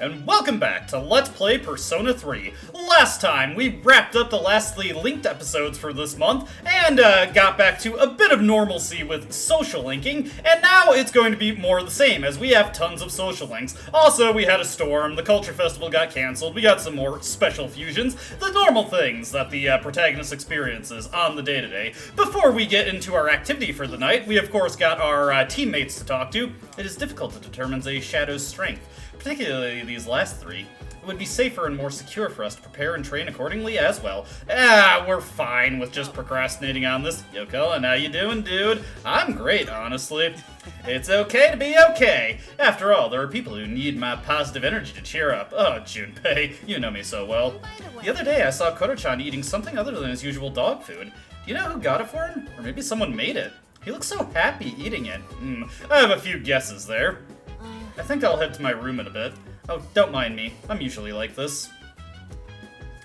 and welcome back to Let's Play Persona 3. Last time, we wrapped up the last 3 linked episodes for this month, and got back to a bit of normalcy with social linking, and now it's going to be more of the same, as we have tons of social links. Also, we had a storm, the Culture Festival got cancelled, we got some more special fusions, the normal things that the protagonist experiences on the day-to-day. Before we get into our activity for the night, we of course got our teammates to talk to. It is difficult to determine a shadow's strength, particularly these last 3. It would be safer and more secure for us to prepare and train accordingly as well. We're fine with just procrastinating on this. Yoko, and how you doing, dude? I'm great, honestly. It's okay to be okay. After all, there are people who need my positive energy to cheer up. Oh, Junpei, you know me so well. The other day I saw Koro-chan eating something other than his usual dog food. Do you know who got it for him? Or maybe someone made it? He looks so happy eating it. I have a few guesses there. I think I'll head to my room in a bit. Oh, don't mind me. I'm usually like this.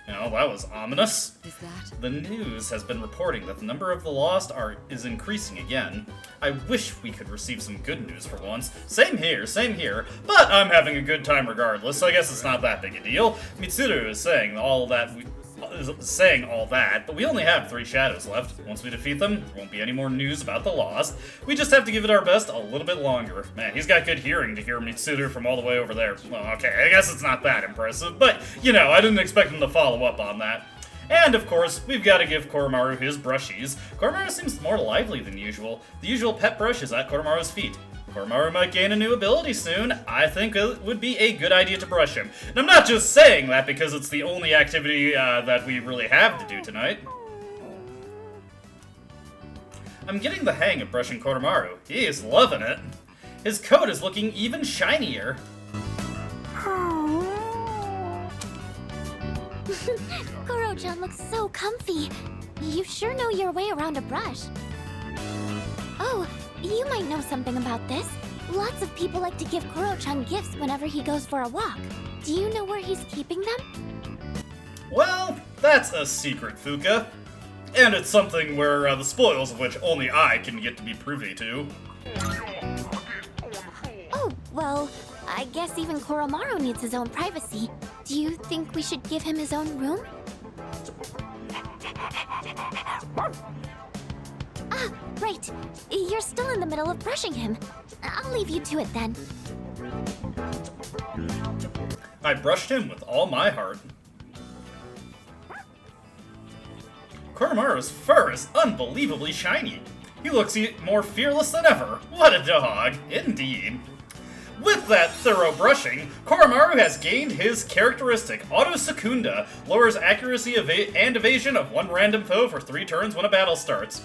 Oh, that was ominous. Is that? The news has been reporting that the number of the lost is increasing again. I wish we could receive some good news for once. Same here. But I'm having a good time regardless, so I guess it's not that big a deal. Mitsuru is saying all that, but we only have 3 shadows left. Once we defeat them, there won't be any more news about the lost. We just have to give it our best a little bit longer. Man, he's got good hearing to hear Mitsuru from all the way over there. Well, okay, I guess it's not that impressive, but, you know, I didn't expect him to follow up on that. And, of course, we've got to give Koromaru his brushies. Koromaru seems more lively than usual. The usual pet brush is at Koromaru's feet. Koromaru might gain a new ability soon. I think it would be a good idea to brush him. And I'm not just saying that because it's the only activity that we really have to do tonight. I'm getting the hang of brushing Koromaru. He is loving it. His coat is looking even shinier. Koro-chan looks so comfy. You sure know your way around a brush. Oh, you might know something about this. Lots of people like to give Koro-chan gifts whenever he goes for a walk. Do you know where he's keeping them? Well, that's a secret, Fuuka. And it's something where the spoils of which only I can get to be privy to. Oh, well, I guess even Koromaru needs his own privacy. Do you think we should give him his own room? Ah, right. You're still in the middle of brushing him. I'll leave you to it then. I brushed him with all my heart. Koromaru's fur is unbelievably shiny. He looks more fearless than ever. What a dog, indeed. With that thorough brushing, Koromaru has gained his characteristic Auto Secunda, lowers accuracy and evasion of one random foe for 3 turns when a battle starts.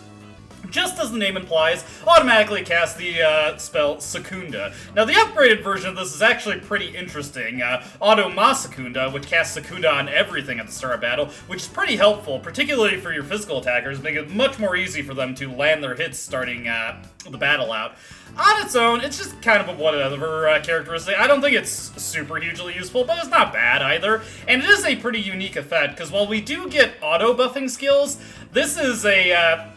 Just as the name implies, automatically cast the spell Secunda. Now, the upgraded version of this is actually pretty interesting. Auto Ma Secunda, which casts Secunda on everything at the start of battle, which is pretty helpful, particularly for your physical attackers, making it much more easy for them to land their hits starting the battle out. On its own, it's just kind of a whatever characteristic. I don't think it's super hugely useful, but it's not bad either. And it is a pretty unique effect, because while we do get auto-buffing skills, this is a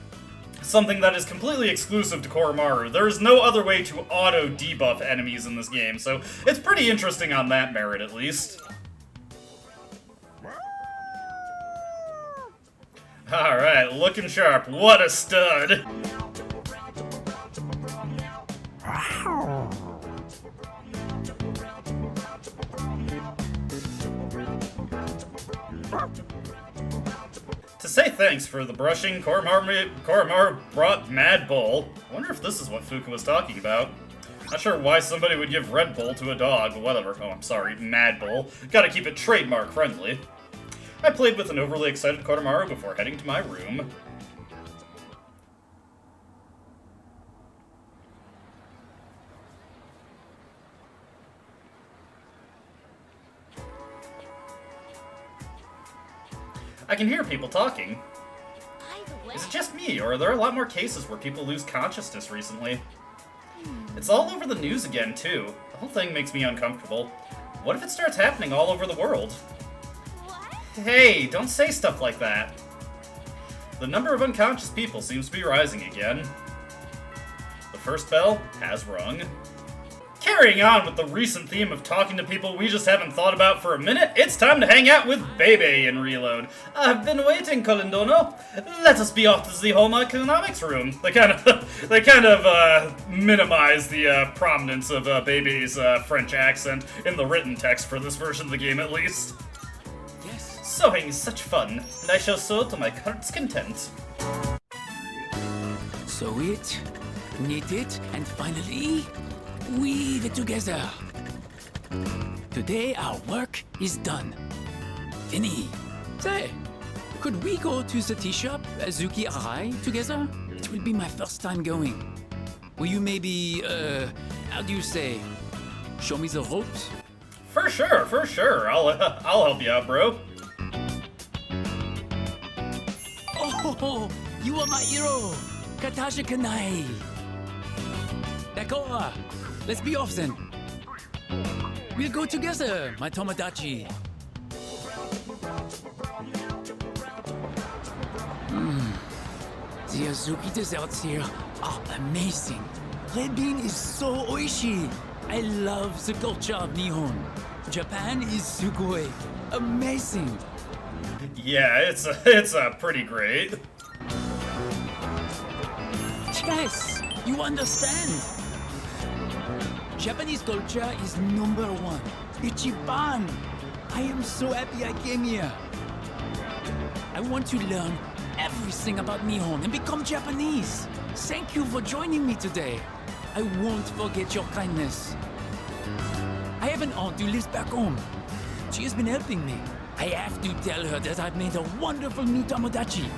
something that is completely exclusive to Koromaru. There is no other way to auto-debuff enemies in this game, so it's pretty interesting on that merit, at least. Alright, looking sharp. What a stud! To say thanks for the brushing, Koromaru brought Mad Bull. I wonder if this is what Fuuka was talking about. Not sure why somebody would give Red Bull to a dog, but whatever. Oh, I'm sorry, Mad Bull. Gotta keep it trademark friendly. I played with an overly excited Koromaru before heading to my room. I can hear people talking. Is it just me, or are there a lot more cases where people lose consciousness recently? It's all over the news again, too. The whole thing makes me uncomfortable. What if it starts happening all over the world? Hey, don't say stuff like that. The number of unconscious people seems to be rising again. The first bell has rung. Carrying on with the recent theme of talking to people we just haven't thought about for a minute, it's time to hang out with Bebe in Reload. I've been waiting, Colindono. Let us be off to the home economics room. They kind of minimize the prominence of Bebe's French accent in the written text for this version of the game, at least. Yes. Sewing is such fun, and I shall sew to my heart's content. Sew it, knit it, and finally, weave it together. Today our work is done. Fini. Say, could we go to the tea shop, Azuki Arai, together? It will be my first time going. Will you maybe, how do you say, show me the ropes? For sure. I'll help you out, bro. Oh, you are my hero, Katasha Kanai. D'accord, let's be off then. We'll go together, my Tomodachi. The Azuki desserts here are amazing. Red bean is so oishi. I love the culture of Nihon. Japan is sugoi. Amazing. Yeah, it's pretty great. Yes, you understand. Japanese culture is #1. Ichiban. I am so happy I came here. I want to learn everything about Nihon and become Japanese. Thank you for joining me today. I won't forget your kindness. I have an aunt who lives back home. She has been helping me. I have to tell her that I've made a wonderful new Tomodachi.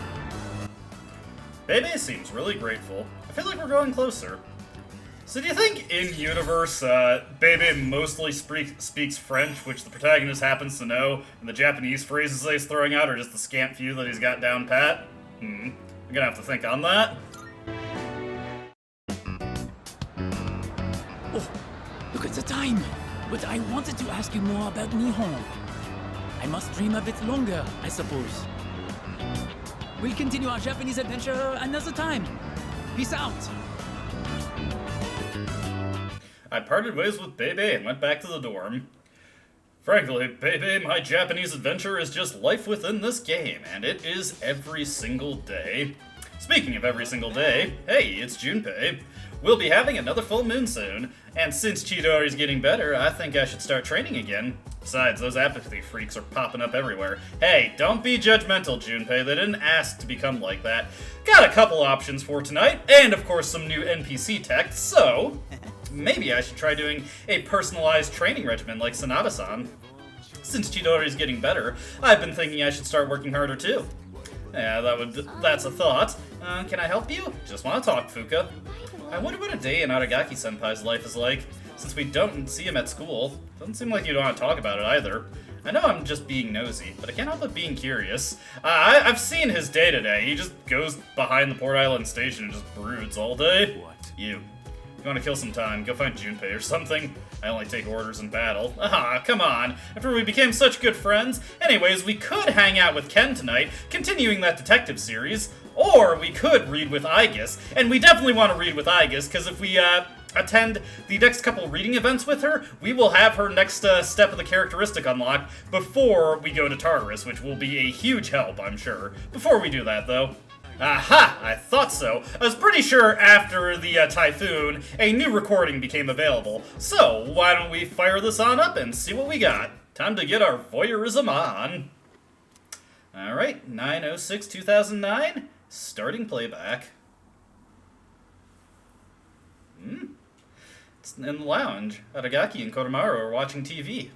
Bebe seems really grateful. I feel like we're growing closer. So do you think in-universe, Bebe mostly speaks French, which the protagonist happens to know, and the Japanese phrases that he's throwing out are just the scant few that he's got down pat? I'm gonna have to think on that. Oh, look at the time. But I wanted to ask you more about Nihon. I must dream a bit longer, I suppose. We'll continue our Japanese adventure another time. Peace out. I parted ways with Bebe and went back to the dorm. Frankly, Bebe, my Japanese adventure is just life within this game, and it is every single day. Speaking of every single day, hey, it's Junpei. We'll be having another full moon soon, and since Chidori's getting better, I think I should start training again. Besides, those apathy freaks are popping up everywhere. Hey, don't be judgmental, Junpei. They didn't ask to become like that. Got a couple options for tonight, and of course some new NPC text, so maybe I should try doing a personalized training regimen like Sanada-san. Since Chidori's getting better, I've been thinking I should start working harder too. Yeah, that's a thought. Can I help you? Just want to talk, Fuuka. I wonder what a day in Aragaki-senpai's life is like, since we don't see him at school. Doesn't seem like you'd want to talk about it either. I know I'm just being nosy, but I can't help but being curious. I've seen his day-to-day. He just goes behind the Port Island station and just broods all day. What? You. If you want to kill some time, go find Junpei or something. I only take orders in battle. Ah, come on. After we became such good friends. Anyways, we could hang out with Ken tonight, continuing that detective series. Or we could read with Aigis. And we definitely want to read with Aigis, because if we attend the next couple reading events with her, we will have her next step of the characteristic unlocked before we go to Tartarus, which will be a huge help, I'm sure. Before we do that, though. Aha! I thought so. I was pretty sure after the typhoon, a new recording became available. So, why don't we fire this on up and see what we got? Time to get our voyeurism on. Alright, 9/06/2009, starting playback. It's in the lounge. Aragaki and Koromaru are watching TV.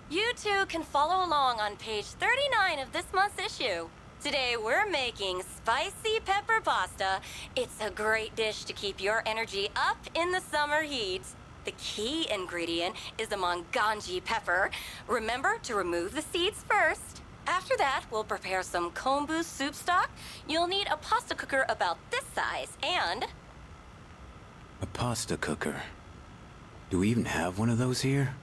You two can follow along on page 39 of this month's issue. Today we're making spicy pepper pasta. It's a great dish to keep your energy up in the summer heat. The key ingredient is the manganji pepper. Remember to remove the seeds first. After that, we'll prepare some kombu soup stock. You'll need a pasta cooker about this size and... A pasta cooker. Do we even have one of those here?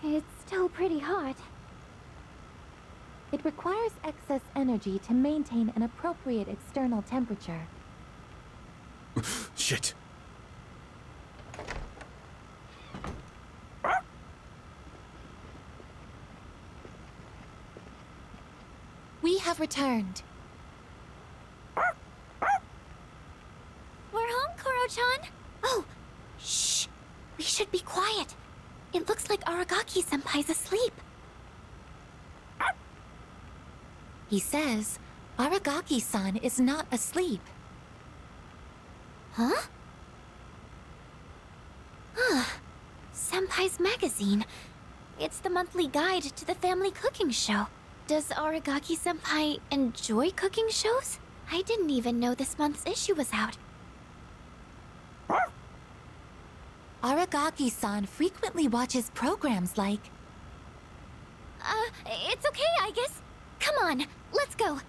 It's still pretty hot. It requires excess energy to maintain an appropriate external temperature. Shit. We have returned. We're home, Koro-chan. Oh, shh. We should be quiet. It looks like Aragaki-senpai's asleep. He says Aragaki-san is not asleep. Huh? Senpai's magazine. It's the monthly guide to the family cooking show. Does Aragaki-senpai enjoy cooking shows? I didn't even know this month's issue was out. Aragaki-san frequently watches programs like... It's okay, I guess. Come on, let's go.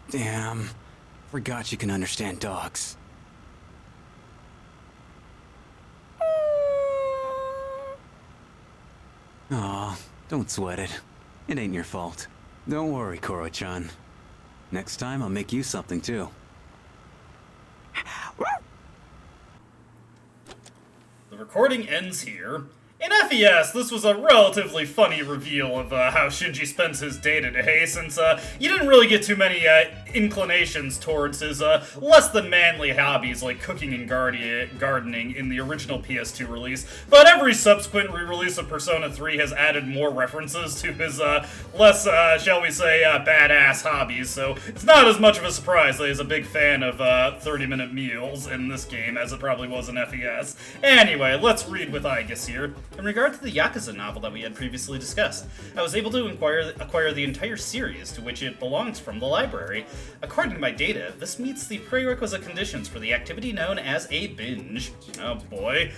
Damn. Forgot you can understand dogs. Aw, don't sweat it. It ain't your fault. Don't worry, Koro-chan. Next time I'll make you something too. The recording ends here. In FES, this was a relatively funny reveal of how Shinji spends his day-to-day, since you didn't really get too many inclinations towards his less than manly hobbies like cooking and gardening in the original PS2 release, but every subsequent re-release of Persona 3 has added more references to his less, shall we say, badass hobbies, so it's not as much of a surprise that he's a big fan of 30-minute meals in this game as it probably was in FES. Anyway, let's read with Aigis here. In regard to the Yakuza novel that we had previously discussed, I was able to acquire the entire series to which it belongs from the library. According to my data, this meets the prerequisite conditions for the activity known as a binge. Oh boy.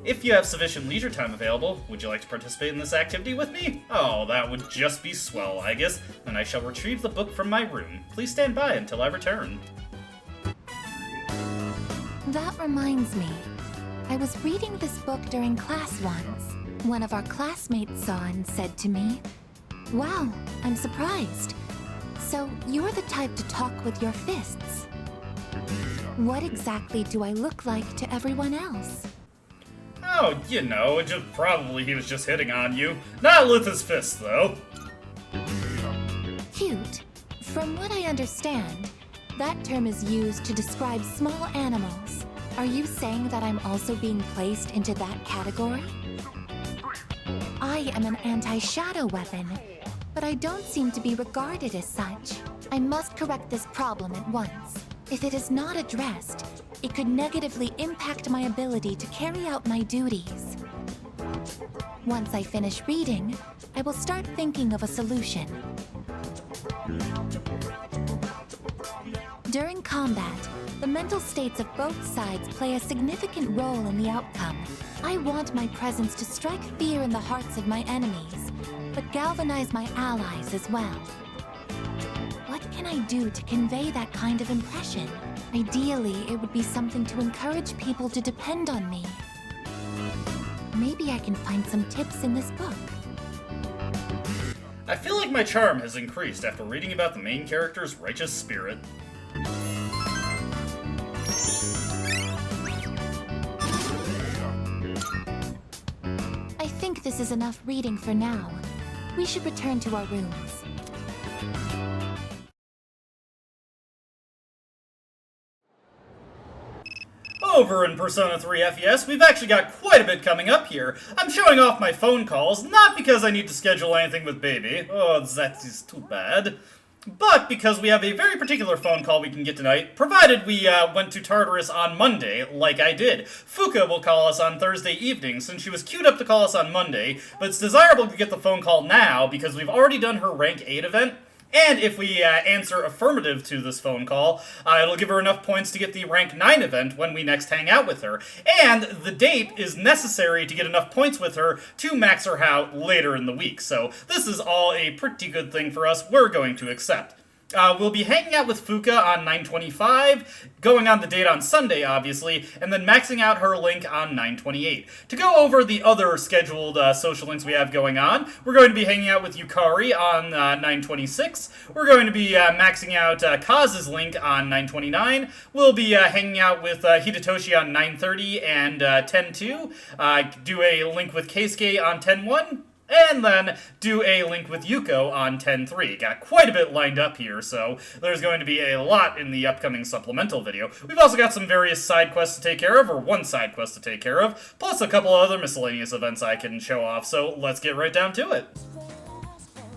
If you have sufficient leisure time available, would you like to participate in this activity with me? Oh, that would just be swell, I guess. Then I shall retrieve the book from my room. Please stand by until I return. That reminds me. I was reading this book during class once. One of our classmates saw and said to me, "Wow, I'm surprised. So you're the type to talk with your fists. What exactly do I look like to everyone else?" Oh, you know, probably he was just hitting on you. Not with his fists, though. Cute. From what I understand, that term is used to describe small animals. Are you saying that I'm also being placed into that category? I am an anti-shadow weapon, but I don't seem to be regarded as such. I must correct this problem at once. If it is not addressed, it could negatively impact my ability to carry out my duties. Once I finish reading, I will start thinking of a solution. During combat, the mental states of both sides play a significant role in the outcome. I want my presence to strike fear in the hearts of my enemies, but galvanize my allies as well. What can I do to convey that kind of impression? Ideally, it would be something to encourage people to depend on me. Maybe I can find some tips in this book. I feel like my charm has increased after reading about the main character's righteous spirit. I think this is enough reading for now. We should return to our rooms. Over in Persona 3 FES, we've actually got quite a bit coming up here. I'm showing off my phone calls, not because I need to schedule anything with Baby. Oh, that is too bad. But because we have a very particular phone call we can get tonight, provided we went to Tartarus on Monday, like I did. Fuuka will call us on Thursday evening, since she was queued up to call us on Monday, but it's desirable to get the phone call now because we've already done her Rank 8 event. And if we answer affirmative to this phone call, it'll give her enough points to get the Rank 9 event when we next hang out with her. And the date is necessary to get enough points with her to max her out later in the week. So this is all a pretty good thing for us. We're going to accept. We'll be hanging out with Fuuka on 925, going on the date on Sunday, obviously, and then maxing out her link on 928. To go over the other scheduled social links we have going on, we're going to be hanging out with Yukari on 926. We're going to be maxing out Kaz's link on 929. We'll be hanging out with Hidetoshi on 930 and 10.2. Do a link with Keisuke on 10.1. And then do a link with Yuko on 10.3. Got quite a bit lined up here, so there's going to be a lot in the upcoming supplemental video. We've also got some various side quests to take care of, or one side quest to take care of, plus a couple of other miscellaneous events I can show off, so let's get right down to it.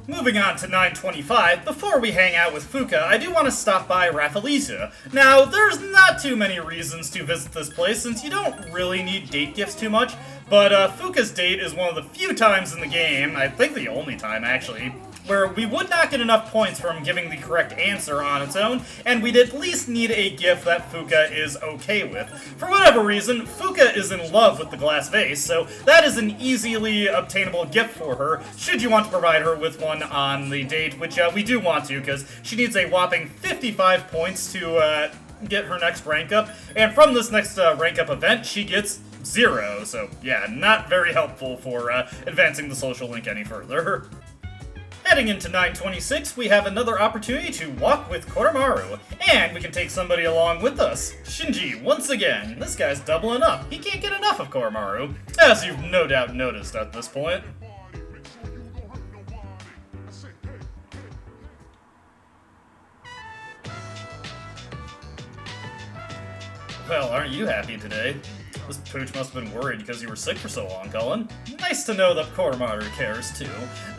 Moving on to 925, before we hang out with Fuuka, I do want to stop by Rafflesia. Now, there's not too many reasons to visit this place, since you don't really need date gifts too much, but Fuuka's date is one of the few times in the game, I think the only time actually, where we would not get enough points from giving the correct answer on its own, and we'd at least need a gift that Fuuka is okay with. For whatever reason, Fuuka is in love with the glass vase, so that is an easily obtainable gift for her, should you want to provide her with one on the date, which we do want to, because she needs a whopping 55 points to get her next rank up, and from this next rank up event, she gets 0, so yeah, not very helpful for advancing the social link any further. Heading into 926, we have another opportunity to walk with Koromaru, and we can take somebody along with us. Shinji, once again. This guy's doubling up. He can't get enough of Koromaru, as you've no doubt noticed at this point. Well, aren't you happy today? This pooch must have been worried because you were sick for so long, Cullen. Nice to know that Koromaru cares, too.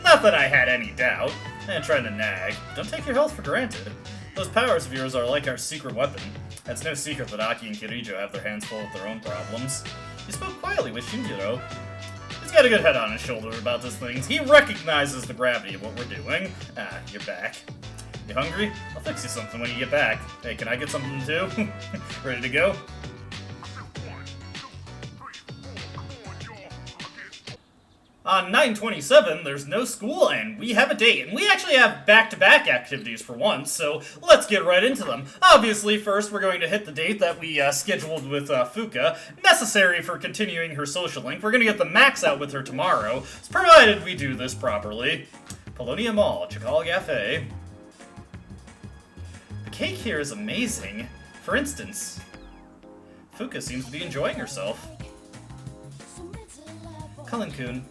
Not that I had any doubt. And trying to nag. Don't take your health for granted. Those powers of yours are like our secret weapon. It's no secret that Aki and Kirijo have their hands full with their own problems. You spoke quietly with Shinji, though. He's got a good head on his shoulder about these things. He recognizes the gravity of what we're doing. Ah, you're back. You hungry? I'll fix you something when you get back. Hey, can I get something too? Ready to go? On 927, there's no school and we have a date, and we actually have back-to-back activities for once, so let's get right into them. Obviously, first we're going to hit the date that we scheduled with Fuuka, necessary for continuing her social link. We're going to get the max out with her tomorrow, provided we do this properly. Polonia Mall, Chakal Cafe. The cake here is amazing. For instance, Fuuka seems to be enjoying herself. Cullen-kun.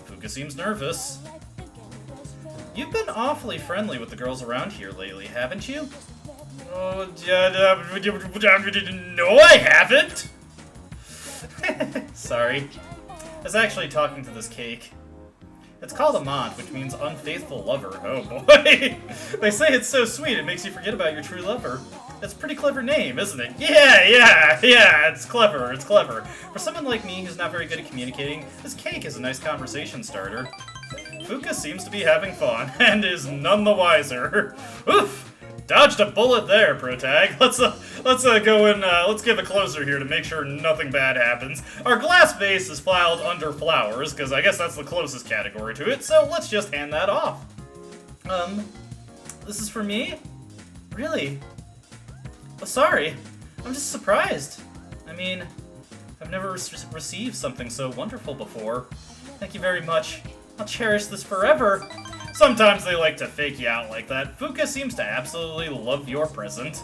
Fuuka seems nervous. You've been awfully friendly with the girls around here lately, haven't you? Oh, no, I haven't! Sorry. I was actually talking to this cake. It's called Amant, which means unfaithful lover. Oh boy! They say it's so sweet it makes you forget about your true lover. That's a pretty clever name, isn't it? Yeah, it's clever, it's clever. For someone like me who's not very good at communicating, this cake is a nice conversation starter. Fuuka seems to be having fun, and is none the wiser. Oof! Dodged a bullet there, Protag. Let's go in, let's give a closer here to make sure nothing bad happens. Our glass vase is filed under flowers, because I guess that's the closest category to it, so let's just hand that off. This is for me? Really? Oh, sorry. I'm just surprised. I mean, I've never received something so wonderful before. Thank you very much. I'll cherish this forever. Sometimes they like to fake you out like that. Fuuka seems to absolutely love your present.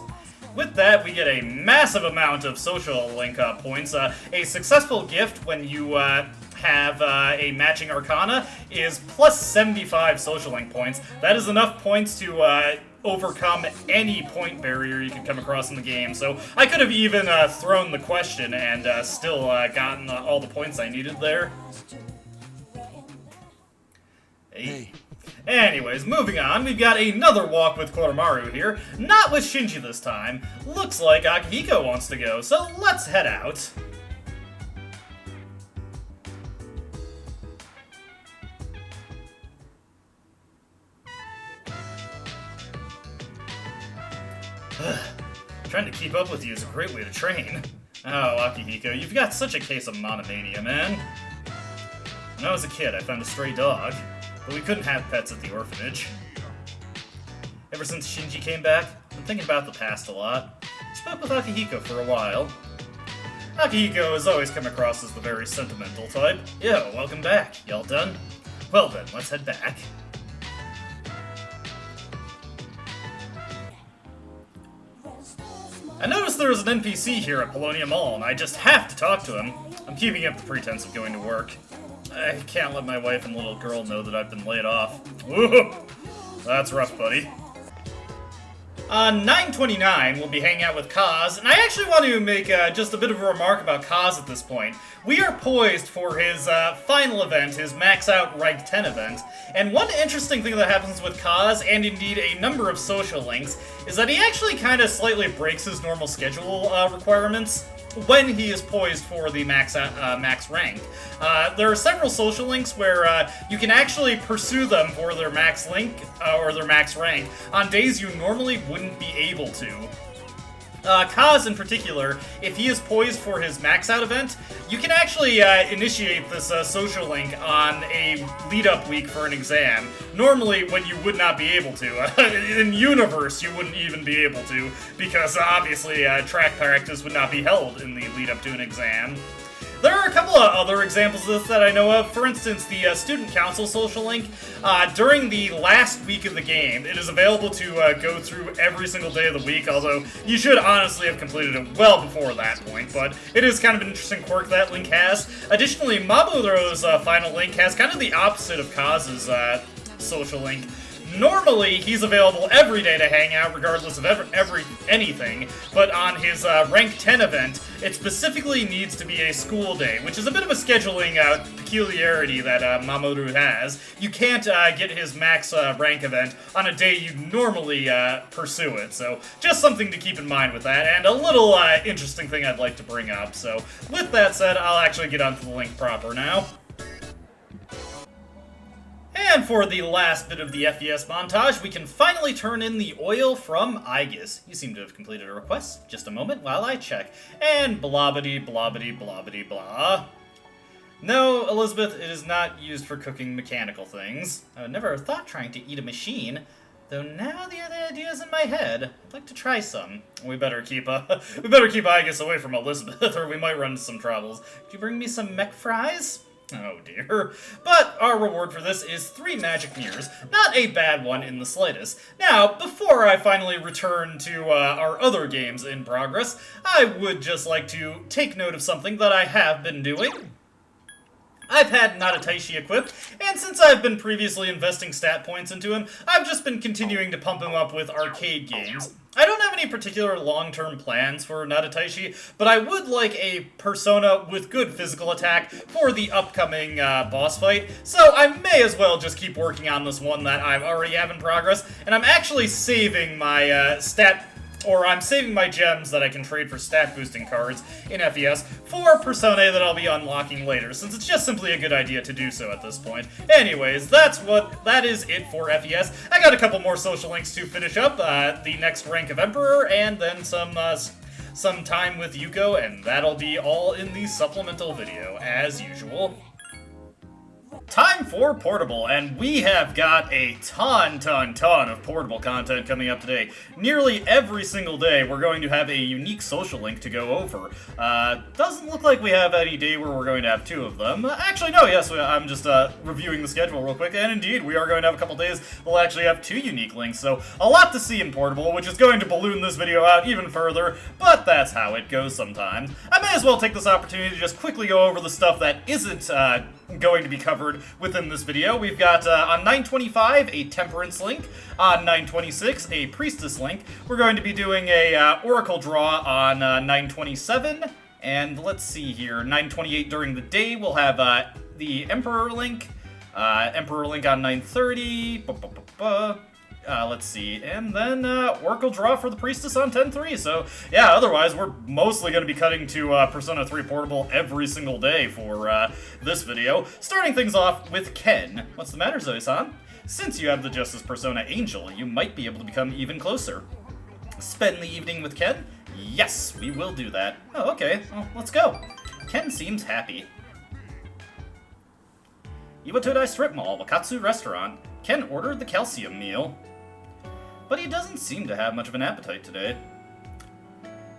With that, we get a massive amount of social link points. A successful gift when you have a matching arcana is plus 75 social link points. That is enough points to overcome any point barrier you can come across in the game. So I could have even thrown the question and still gotten all the points I needed there. Hey. Anyways, moving on, we've got another walk with Koromaru here. Not with Shinji this time. Looks like Akihiko wants to go, so let's head out. Trying to keep up with you is a great way to train. Oh, Akihiko, you've got such a case of monomania, man. When I was a kid, I found a stray dog, but we couldn't have pets at the orphanage. Ever since Shinji came back, I've been thinking about the past a lot. I spoke with Akihiko for a while. Akihiko has always come across as the very sentimental type. Yo, welcome back. Y'all done? Well then, let's head back. I noticed there was an NPC here at Paulownia Mall, and I just have to talk to him. I'm keeping up the pretense of going to work. I can't let my wife and little girl know that I've been laid off. Woo! That's rough, buddy. On 9/29, we'll be hanging out with Kaz, and I actually want to make just a bit of a remark about Kaz at this point. We are poised for his final event, his Max Out Rank 10 event, and one interesting thing that happens with Kaz, and indeed a number of social links, is that he actually kind of slightly breaks his normal schedule requirements when he is poised for the max rank. There are several social links where you can actually pursue them for their max link or their max rank on days you normally wouldn't be able to. Kaz in particular, if he is poised for his max out event, you can actually initiate this social link on a lead-up week for an exam. Normally, when you would not be able to. In universe, you wouldn't even be able to, because obviously track practice would not be held in the lead-up to an exam. There are a couple of other examples of this that I know of. For instance, the Student Council social link. During the last week of the game, it is available to go through every single day of the week, although you should honestly have completed it well before that point, but it is kind of an interesting quirk that link has. Additionally, Maburo's final link has kind of the opposite of Kaz's social link. Normally, he's available every day to hang out, regardless of anything, but on his Rank 10 event, it specifically needs to be a school day, which is a bit of a scheduling peculiarity that Mamoru has. You can't get his max rank event on a day you normally pursue it, so just something to keep in mind with that, and a little interesting thing I'd like to bring up. So, with that said, I'll actually get onto the link proper now. And for the last bit of the FES montage, we can finally turn in the oil from Aigis. You seem to have completed a request. Just a moment while I check. And blobbity, blobbity, blobbity, blah. No, Elizabeth, it is not used for cooking mechanical things. I would never have thought trying to eat a machine. Though now the other idea's in my head, I'd like to try some. We better keep Aigis away from Elizabeth, or we might run into some troubles. Could you bring me some mech fries? Oh dear. But our reward for this is 3 magic mirrors. Not a bad one in the slightest. Now, before I finally return to our other games in progress, I would just like to take note of something that I have been doing. I've had Nadataishi equipped, and since I've been previously investing stat points into him, I've just been continuing to pump him up with arcade games. I don't have any particular long-term plans for Nadataishi, but I would like a persona with good physical attack for the upcoming boss fight, so I may as well just keep working on this one that I already have in progress, and I'm actually saving my I'm saving my gems that I can trade for stat boosting cards in FES for Personae that I'll be unlocking later, since it's just simply a good idea to do so at this point. Anyways, that is it for FES. I got a couple more social links to finish up, the next rank of Emperor, and then some time with Yuko, and that'll be all in the supplemental video, as usual. Time for Portable, and we have got a ton of Portable content coming up today. Nearly every single day, we're going to have a unique social link to go over. Doesn't look like we have any day where we're going to have 2 of them. Actually, no, yes, I'm just reviewing the schedule real quick, and indeed, we are going to have a couple days we'll actually have 2 unique links, so a lot to see in Portable, which is going to balloon this video out even further, but that's how it goes sometimes. I may as well take this opportunity to just quickly go over the stuff that isn't going to be covered within this video. We've got on 925 a Temperance link, on 926 a Priestess link. We're going to be doing a Oracle draw on 927, and let's see here, 928 during the day we'll have the Emperor link on 930. Let's see, and then Oracle draw for the Priestess on 10-3. So yeah, otherwise we're mostly going to be cutting to Persona 3 Portable every single day for this video. Starting things off with Ken. What's the matter, Zoe-san? Since you have the Justice Persona Angel, you might be able to become even closer. Spend the evening with Ken? Yes, we will do that. Oh, okay, well, let's go. Ken seems happy. Iwatodai Strip Mall, Wakatsu Restaurant. Ken ordered the calcium meal. but he doesn't seem to have much of an appetite today.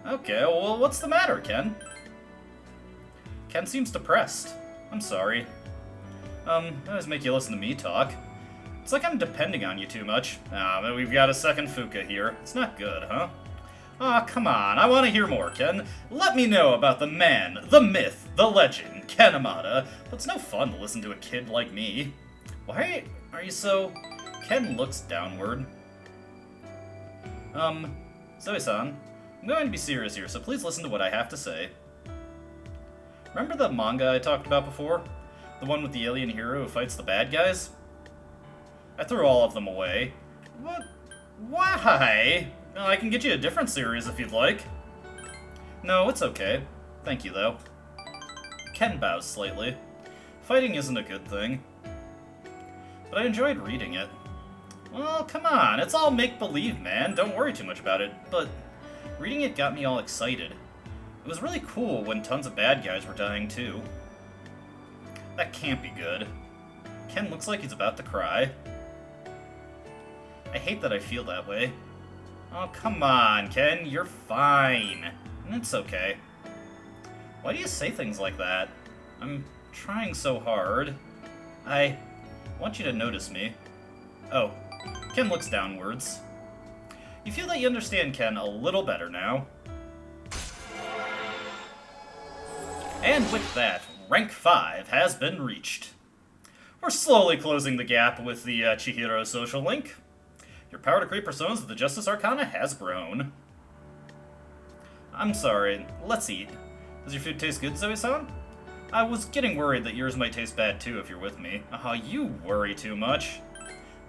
Okay, well, what's the matter, Ken? Ken seems depressed. I'm sorry. I always make you listen to me talk. It's like I'm depending on you too much. But we've got a second Fuuka here. It's not good, huh? Aw, come on. I want to hear more, Ken. Let me know about the man, the myth, the legend, Ken Amada. But it's no fun to listen to a kid like me. Why are you so... Ken looks downward. Zoe-san, I'm going to be serious here, so please listen to what I have to say. Remember the manga I talked about before? The one with the alien hero who fights the bad guys? I threw all of them away. What? Why? I can get you a different series if you'd like. No, it's okay. Thank you, though. Ken bows slightly. Fighting isn't a good thing. But I enjoyed reading it. Well, come on, it's all make-believe, man. Don't worry too much about it. But reading it got me all excited. It was really cool when tons of bad guys were dying, too. That can't be good. Ken looks like he's about to cry. I hate that I feel that way. Oh, come on, Ken, you're fine. It's okay. Why do you say things like that? I'm trying so hard. I want you to notice me. Oh, Ken looks downwards. You feel that you understand Ken a little better now. And with that, rank 5 has been reached. We're slowly closing the gap with the Chihiro social link. Your power to create personas of the Justice Arcana has grown. I'm sorry, let's eat. Does your food taste good, Zoe-san? I was getting worried that yours might taste bad too if you're with me. Oh, you worry too much.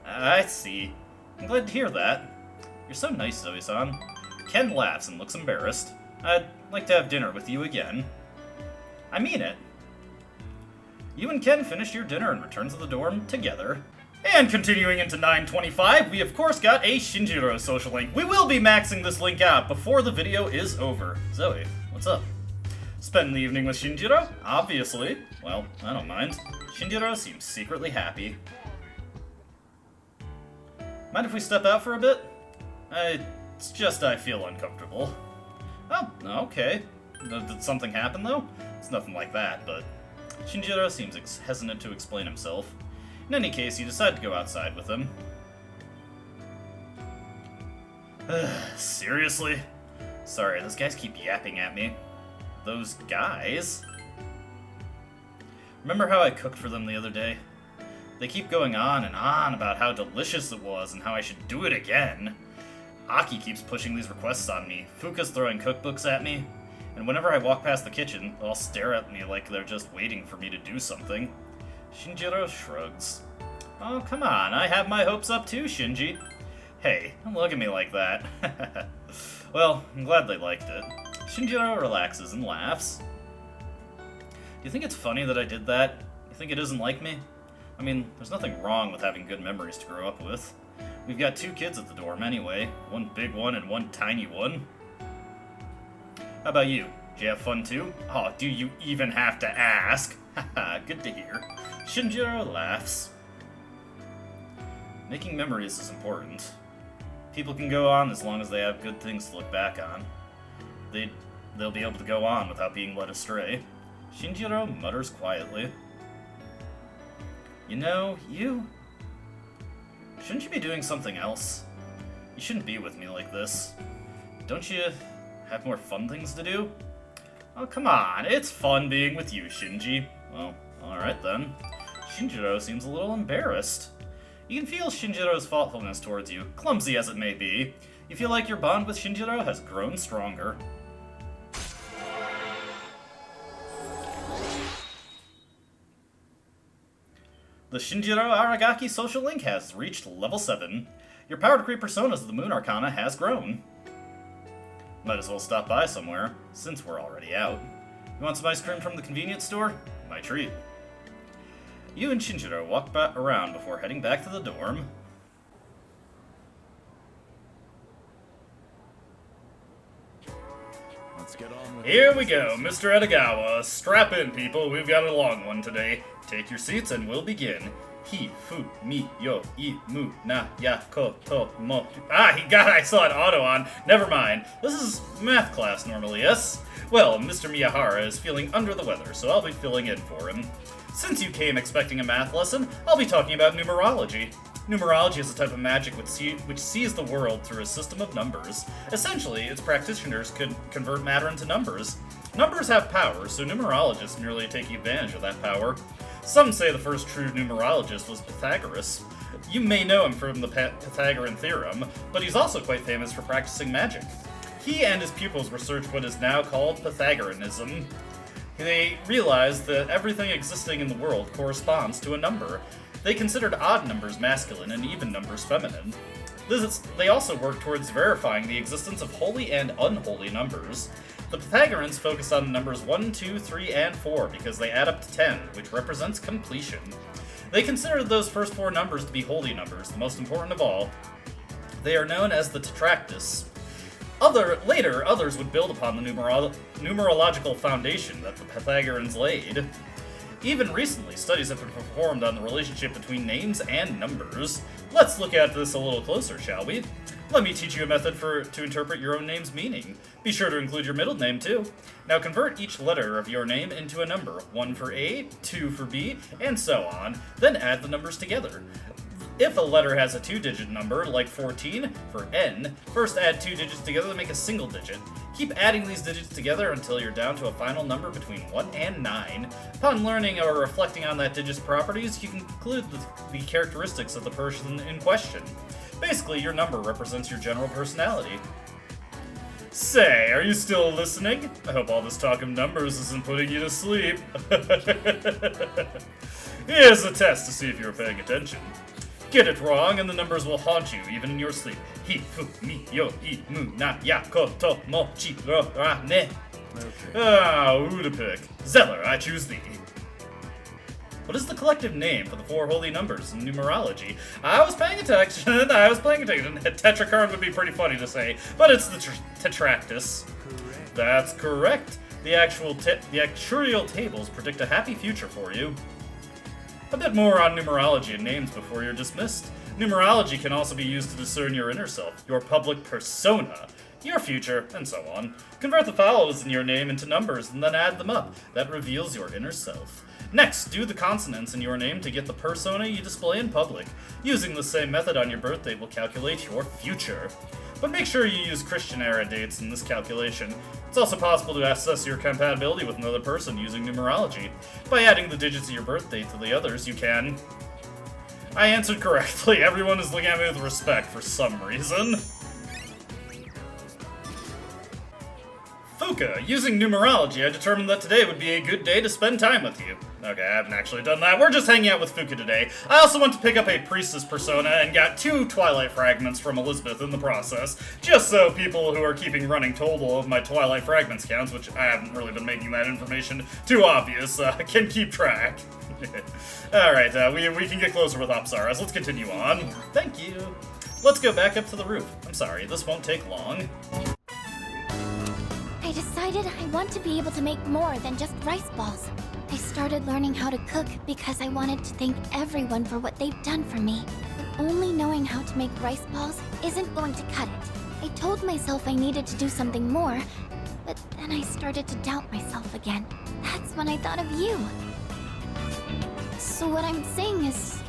I see. I'm glad to hear that. You're so nice, Zoe-san. Ken laughs and looks embarrassed. I'd like to have dinner with you again. I mean it. You and Ken finished your dinner and returned to the dorm together. And continuing into 925, we of course got a Shinjiro social link. We will be maxing this link out before the video is over. Zoe, what's up? Spend the evening with Shinjiro? Obviously. Well, I don't mind. Shinjiro seems secretly happy. Mind if we step out for a bit? It's just I feel uncomfortable. Oh, okay. Did something happen, though? It's nothing like that, but... Shinjiro seems hesitant to explain himself. In any case, you decide to go outside with him. Seriously? Sorry, those guys keep yapping at me. Those guys? Remember how I cooked for them the other day? They keep going on and on about how delicious it was and how I should do it again. Aki keeps pushing these requests on me. Fuuka's throwing cookbooks at me. And whenever I walk past the kitchen, they'll all stare at me like they're just waiting for me to do something. Shinjiro shrugs. Oh, come on, I have my hopes up too, Shinji. Hey, don't look at me like that. Well, I'm glad they liked it. Shinjiro relaxes and laughs. Do you think it's funny that I did that? You think it isn't like me? I mean, there's nothing wrong with having good memories to grow up with. We've got 2 kids at the dorm anyway, one big one and one tiny one. How about you? Did you have fun too? Oh, do you even have to ask? Haha, good to hear. Shinjiro laughs. Making memories is important. People can go on as long as they have good things to look back on. They'll be able to go on without being led astray. Shinjiro mutters quietly. You know, shouldn't you be doing something else? You shouldn't be with me like this. Don't you have more fun things to do? Oh, come on, it's fun being with you, Shinji. Well, alright then. Shinjiro seems a little embarrassed. You can feel Shinjiro's thoughtfulness towards you, clumsy as it may be. You feel like your bond with Shinjiro has grown stronger. The Shinjiro Aragaki social link has reached level 7. Your power to create personas of the Moon Arcana has grown. Might as well stop by somewhere, since we're already out. You want some ice cream from the convenience store? My treat. You and Shinjiro walk around before heading back to the dorm. Let's get on with Here we go, Mr. Edogawa. Strap in, people. We've got a long one today. Take your seats and we'll begin. Hi, fu, mi, yo, I, mu, na, ya, ko, to, mo. I saw an auto on. Never mind. This is math class normally, yes? Well, Mr. Miyahara is feeling under the weather, so I'll be filling in for him. Since you came expecting a math lesson, I'll be talking about numerology. Numerology is a type of magic which sees the world through a system of numbers. Essentially, its practitioners could convert matter into numbers. Numbers have power, so numerologists merely take advantage of that power. Some say the first true numerologist was Pythagoras. You may know him from the Pythagorean theorem, but he's also quite famous for practicing magic. He and his pupils researched what is now called Pythagoreanism. They realized that everything existing in the world corresponds to a number. They considered odd numbers masculine and even numbers feminine. They also worked towards verifying the existence of holy and unholy numbers. The Pythagoreans focused on the numbers 1, 2, 3, and 4 because they add up to 10, which represents completion. They considered those first 4 numbers to be holy numbers, the most important of all. They are known as the tetractys. Later, others would build upon the numerological foundation that the Pythagoreans laid. Even recently, studies have been performed on the relationship between names and numbers. Let's look at this a little closer, shall we? Let me teach you a method to interpret your own name's meaning. Be sure to include your middle name, too. Now convert each letter of your name into a number, 1 for A, 2 for B, and so on, then add the numbers together. If a letter has a 2-digit number, like 14 for N, first add 2 digits together to make a single digit. Keep adding these digits together until you're down to a final number between 1 and 9. Upon learning or reflecting on that digit's properties, you can conclude the characteristics of the person in question. Basically, your number represents your general personality. Say, are you still listening? I hope all this talk of numbers isn't putting you to sleep. Here's a test to see if you're paying attention. Get it wrong, and the numbers will haunt you, even in your sleep. Hi, fu, mi, yo, I, mu, na, ya, ko, to, mo, chi, ro, ra, ne. Okay. Who to pick? Zeller, I choose thee. What is the collective name for the 4 holy numbers in numerology? I was paying attention. Tetrachord would be pretty funny to say, but it's the tetractys. Correct. That's correct. The actuarial tables predict a happy future for you. A bit more on numerology and names before you're dismissed. Numerology can also be used to discern your inner self, your public persona, your future, and so on. Convert the vowels in your name into numbers and then add them up. That reveals your inner self. Next, do the consonants in your name to get the persona you display in public. Using the same method on your birthday will calculate your future. But make sure you use Christian-era dates in this calculation. It's also possible to assess your compatibility with another person using numerology. By adding the digits of your birth date to the others, you can... I answered correctly. Everyone is looking at me with respect for some reason. Fuuka, using numerology, I determined that today would be a good day to spend time with you. Okay, I haven't actually done that. We're just hanging out with Fuuka today. I also went to pick up a Priestess persona and got 2 Twilight fragments from Elizabeth in the process, just so people who are keeping running total of my Twilight fragments counts, which I haven't really been making that information too obvious, can keep track. Alright, we can get closer with Apsaras. Let's continue on. Thank you. Let's go back up to the roof. I'm sorry, this won't take long. I decided I want to be able to make more than just rice balls. I started learning how to cook because I wanted to thank everyone for what they've done for me. But only knowing how to make rice balls isn't going to cut it. I told myself I needed to do something more, but then I started to doubt myself again. That's when I thought of you. So what I'm saying is,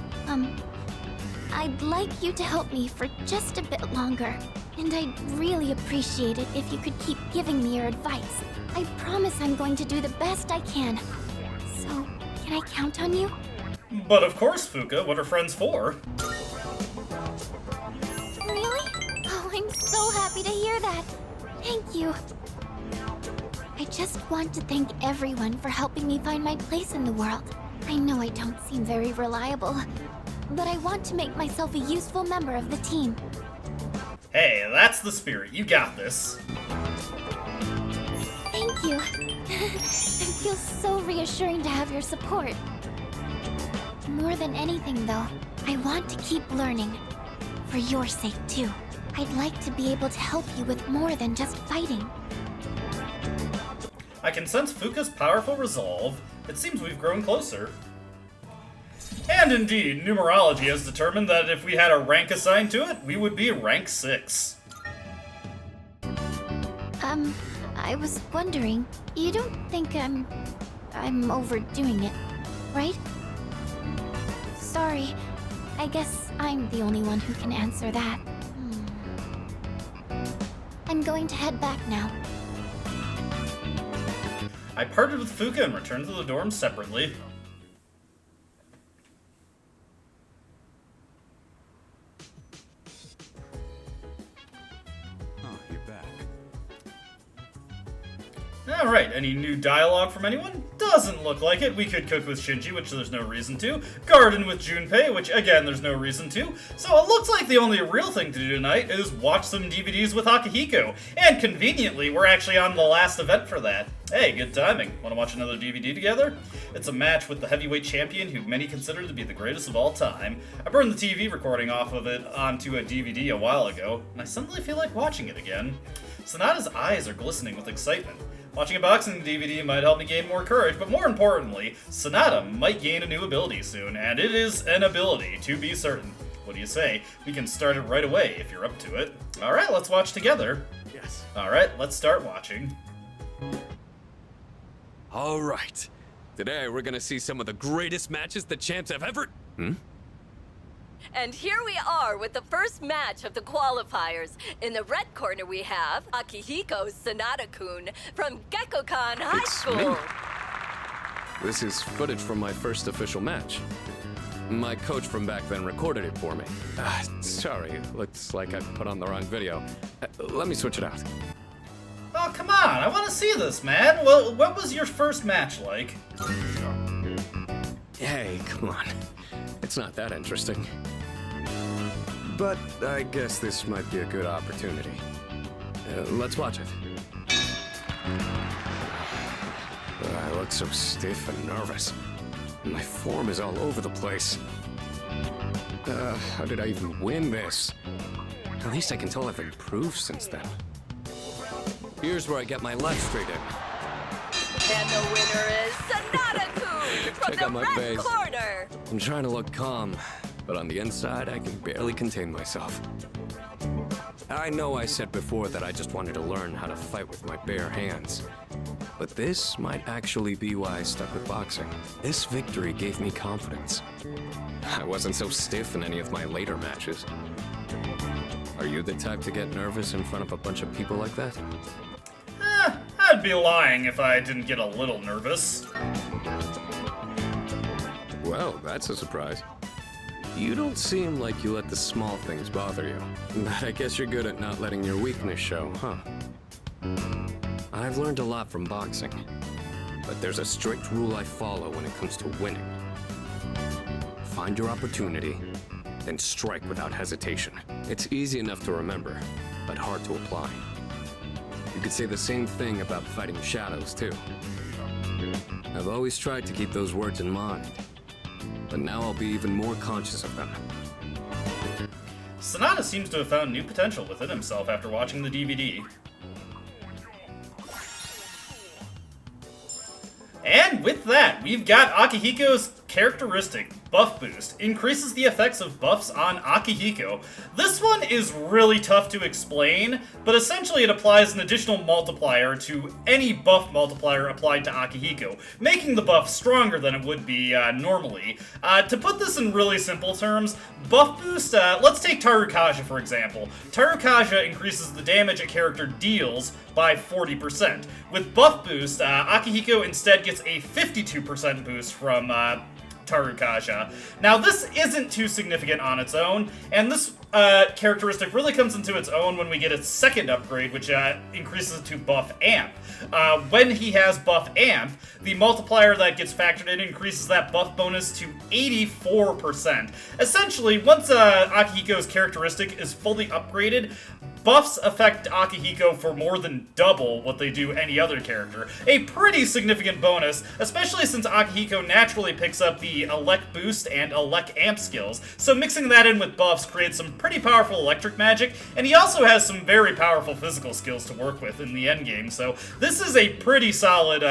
I'd like you to help me for just a bit longer. And I'd really appreciate it if you could keep giving me your advice. I promise I'm going to do the best I can. So, can I count on you? But of course, Fuuka. What are friends for? Really? Oh, I'm so happy to hear that. Thank you. I just want to thank everyone for helping me find my place in the world. I know I don't seem very reliable, but I want to make myself a useful member of the team. Hey, that's the spirit. You got this. Thank you. It feels so reassuring to have your support. More than anything, though, I want to keep learning. For your sake, too. I'd like to be able to help you with more than just fighting. I can sense Fuuka's powerful resolve. It seems we've grown closer. And indeed, numerology has determined that if we had a rank assigned to it, we would be rank 6. I was wondering, you don't think I'm overdoing it, right? Sorry, I guess I'm the only one who can answer that. I'm going to head back now. I parted with Fuuka and returned to the dorm separately. Oh, you're back. Alright, any new dialogue from anyone? Doesn't look like it. We could cook with Shinji, which there's no reason to. Garden with Junpei, which again, there's no reason to. So it looks like the only real thing to do tonight is watch some DVDs with Akihiko. And conveniently, we're actually on the last event for that. Hey, good timing. Want to watch another DVD together? It's a match with the heavyweight champion who many consider to be the greatest of all time. I burned the TV recording off of it onto a DVD a while ago, and I suddenly feel like watching it again. Sonata's eyes are glistening with excitement. Watching a boxing DVD might help me gain more courage, but more importantly, Sonata might gain a new ability soon, and it is an ability, to be certain. What do you say? We can start it right away if you're up to it. Alright, let's watch together. Yes. Alright, let's start watching. All right. Today we're gonna see some of the greatest matches the champs have ever... And here we are with the first match of the qualifiers. In the red corner we have Akihiko Sonata-kun from Gekkokan High It's School. me. This is footage from my first official match. My coach from back then recorded it for me. Sorry, looks like I put on the wrong video. Let me switch it out. Oh, come on, I want to see this, man. Well, what was your first match like? Hey, come on. It's not that interesting. But I guess this might be a good opportunity. Let's watch it. I look so stiff and nervous. My form is all over the place. How did I even win this? At least I can tell I've improved since then. Here's where I get my left straight in. And the winner is Sonata-kun from Check the out my red face. corner. I'm trying to look calm, but on the inside, I can barely contain myself. I know I said before that I just wanted to learn how to fight with my bare hands. But this might actually be why I stuck with boxing. This victory gave me confidence. I wasn't so stiff in any of my later matches. Are you the type to get nervous in front of a bunch of people like that? I'd be lying if I didn't get a little nervous. Well, that's a surprise. You don't seem like you let the small things bother you. But I guess you're good at not letting your weakness show, huh? I've learned a lot from boxing, but there's a strict rule I follow when it comes to winning. Find your opportunity, then strike without hesitation. It's easy enough to remember, but hard to apply. You could say the same thing about fighting shadows, too. I've always tried to keep those words in mind, but now I'll be even more conscious of them. Sonata seems to have found new potential within himself after watching the DVD. And with that, we've got Akihiko's characteristic, Buff Boost, increases the effects of buffs on Akihiko. This one is really tough to explain, but essentially it applies an additional multiplier to any buff multiplier applied to Akihiko, making the buff stronger than it would be normally. To put this in really simple terms, Buff Boost, let's take Tarukaja for example. Tarukaja increases the damage a character deals by 40%. With Buff Boost, Akihiko instead gets a 52% boost from Tarukaja. Now, this isn't too significant on its own, and this characteristic really comes into its own when we get its second upgrade, which increases it to Buff Amp. When he has Buff Amp, the multiplier that gets factored in increases that buff bonus to 84%. Essentially, once Akihiko's characteristic is fully upgraded, buffs affect Akihiko for more than double what they do any other character. A pretty significant bonus, especially since Akihiko naturally picks up the Elect Boost and Elect Amp skills, so mixing that in with buffs creates some pretty powerful electric magic, and he also has some very powerful physical skills to work with in the endgame, so this is a pretty solid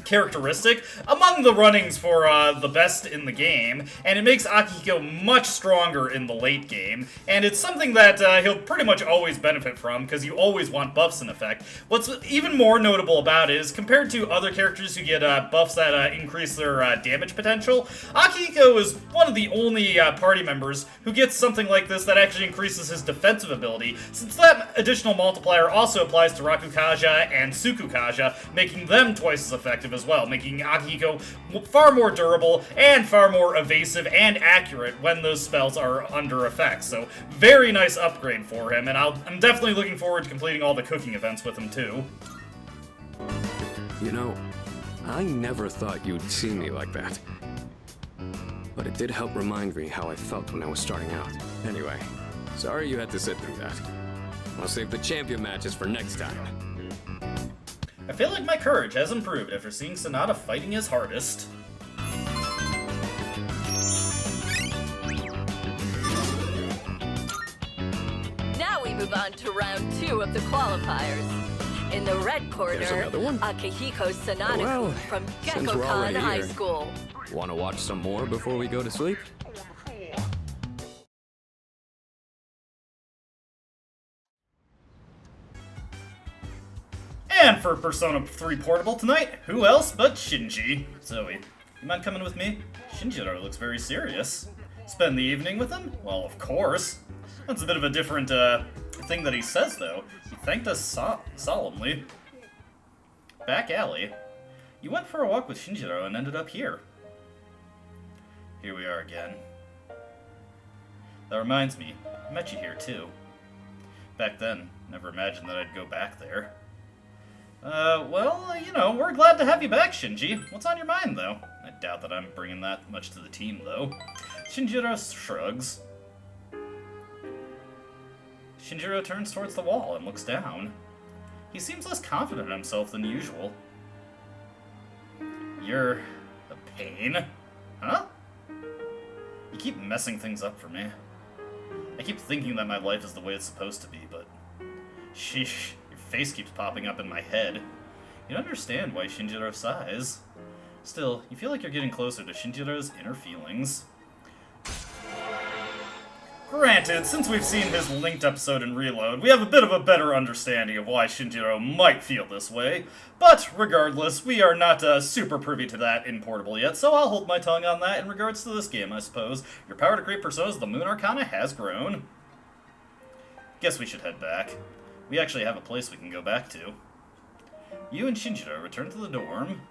characteristic among the runnings for the best in the game, and it makes Akihiko much stronger in the late game, and it's something that he'll pretty much always benefit from, because you always want buffs in effect. What's even more notable about it is, compared to other characters who get buffs that increase their damage potential, Akihiko is one of the only party members who gets something like this that actually increases his defensive ability, since that additional multiplier also applies to Rakukaja and Tsukukaja, making them twice as effective as well, making Akihiko far more durable and far more evasive and accurate when those spells are under effect. So, very nice upgrade for him, and I'm definitely looking forward to completing all the cooking events with him too. You know, I never thought you'd see me like that. But it did help remind me how I felt when I was starting out. Anyway, sorry you had to sit through that. I'll save the champion matches for next time. I feel like my courage has improved after seeing Sonata fighting his hardest. Now we move on to round 2 of the qualifiers. In the red corner, Akihiko Sonata Well, from since we're already Gekkokan High here. School. Want to watch some more before we go to sleep? And for Persona 3 Portable tonight, who else but Shinji? Zoe, you mind coming with me? Shinjiro looks very serious. Spend the evening with him? Well, of course. That's a bit of a different thing that he says, though. He thanked us solemnly. Back alley. You went for a walk with Shinjiro and ended up here. Here we are again. That reminds me, I met you here too. Back then, never imagined that I'd go back there. Well, you know, we're glad to have you back, Shinji. What's on your mind, though? I doubt that I'm bringing that much to the team, though. Shinjiro shrugs. Shinjiro turns towards the wall and looks down. He seems less confident in himself than usual. You're a pain. Huh? You keep messing things up for me. I keep thinking that my life is the way it's supposed to be, but... sheesh, your face keeps popping up in my head. You don't understand why Shinjiro sighs. Still, you feel like you're getting closer to Shinjiro's inner feelings. Granted, since we've seen his linked episode in Reload, we have a bit of a better understanding of why Shinjiro might feel this way. But, regardless, we are not super privy to that in Portable yet, so I'll hold my tongue on that in regards to this game, I suppose. Your power to create personas of the Moon Arcana has grown. Guess we should head back. We actually have a place we can go back to. You and Shinjiro return to the dorm.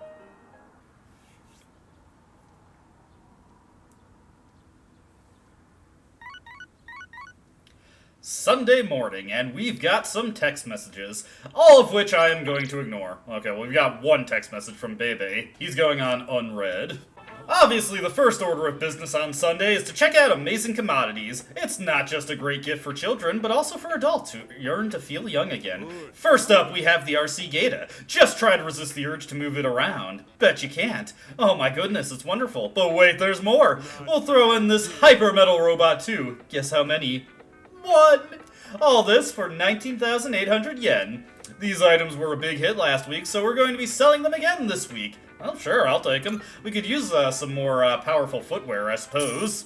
Sunday morning, and we've got some text messages, all of which I am going to ignore. Okay, well, we've got one text message from Bebe. He's going on unread. Obviously, the first order of business on Sunday is to check out amazing Commodities. It's not just a great gift for children, but also for adults who yearn to feel young again. First up, we have the RC Gata. Just try to resist the urge to move it around. Bet you can't. Oh my goodness, it's wonderful. But wait, there's more. We'll throw in this Hyper Metal Robot too. Guess how many? 1! All this for 19,800 yen. These items were a big hit last week, so we're going to be selling them again this week. Well, sure, I'll take them. We could use some more powerful footwear, I suppose.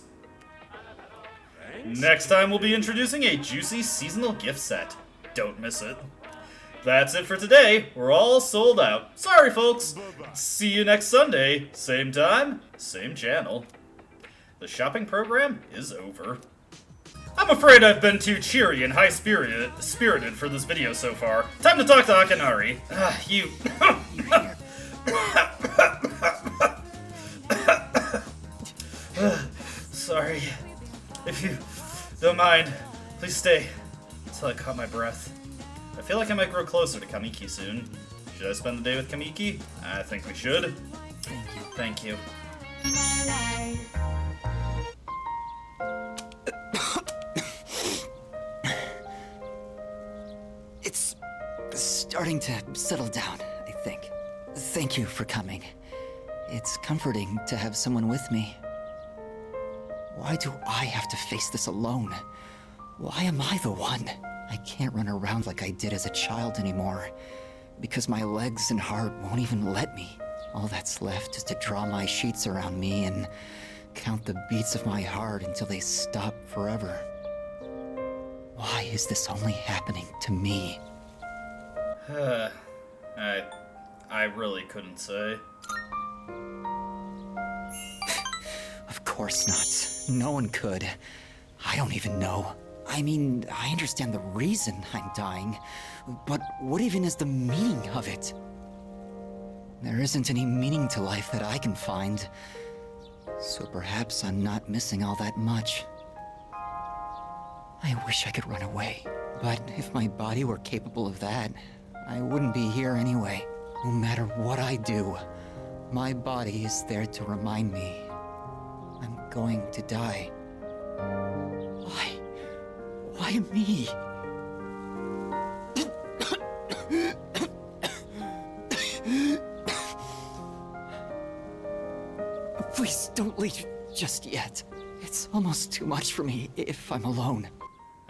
Next time we'll be introducing a juicy seasonal gift set. Don't miss it. That's it for today. We're all sold out. Sorry, folks. See you next Sunday. Same time, same channel. The shopping program is over. I'm afraid I've been too cheery and high-spirited for this video so far. Time to talk to Akinari. You... Sorry. If you don't mind, please stay until I caught my breath. I feel like I might grow closer to Kamiki soon. Should I spend the day with Kamiki? I think we should. Thank you. It's starting to settle down, I think. Thank you for coming. It's comforting to have someone with me. Why do I have to face this alone? Why am I the one? I can't run around like I did as a child anymore, because my legs and heart won't even let me. All that's left is to draw my sheets around me and count the beats of my heart until they stop forever. Why is this only happening to me? I really couldn't say. Of course not. No one could. I don't even know. I mean, I understand the reason I'm dying, but what even is the meaning of it? There isn't any meaning to life that I can find, so perhaps I'm not missing all that much. I wish I could run away, but if my body were capable of that, I wouldn't be here anyway. No matter what I do, my body is there to remind me I'm going to die. Why? Why me? Please don't leave just yet. It's almost too much for me if I'm alone.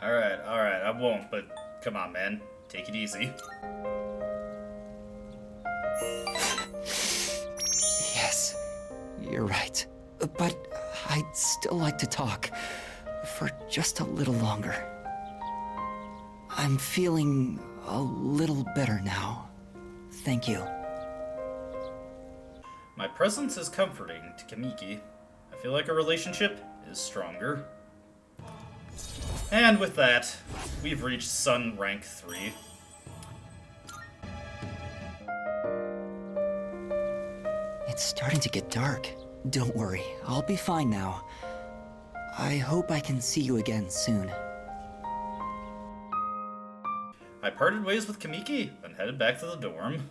Alright, I won't, but come on, man. Take it easy. Yes, you're right. But I'd still like to talk for just a little longer. I'm feeling a little better now. Thank you. My presence is comforting to Kamiki. I feel like our relationship is stronger. And with that, we've reached Sun Rank 3. It's starting to get dark. Don't worry, I'll be fine now. I hope I can see you again soon. I parted ways with Kamiki and headed back to the dorm.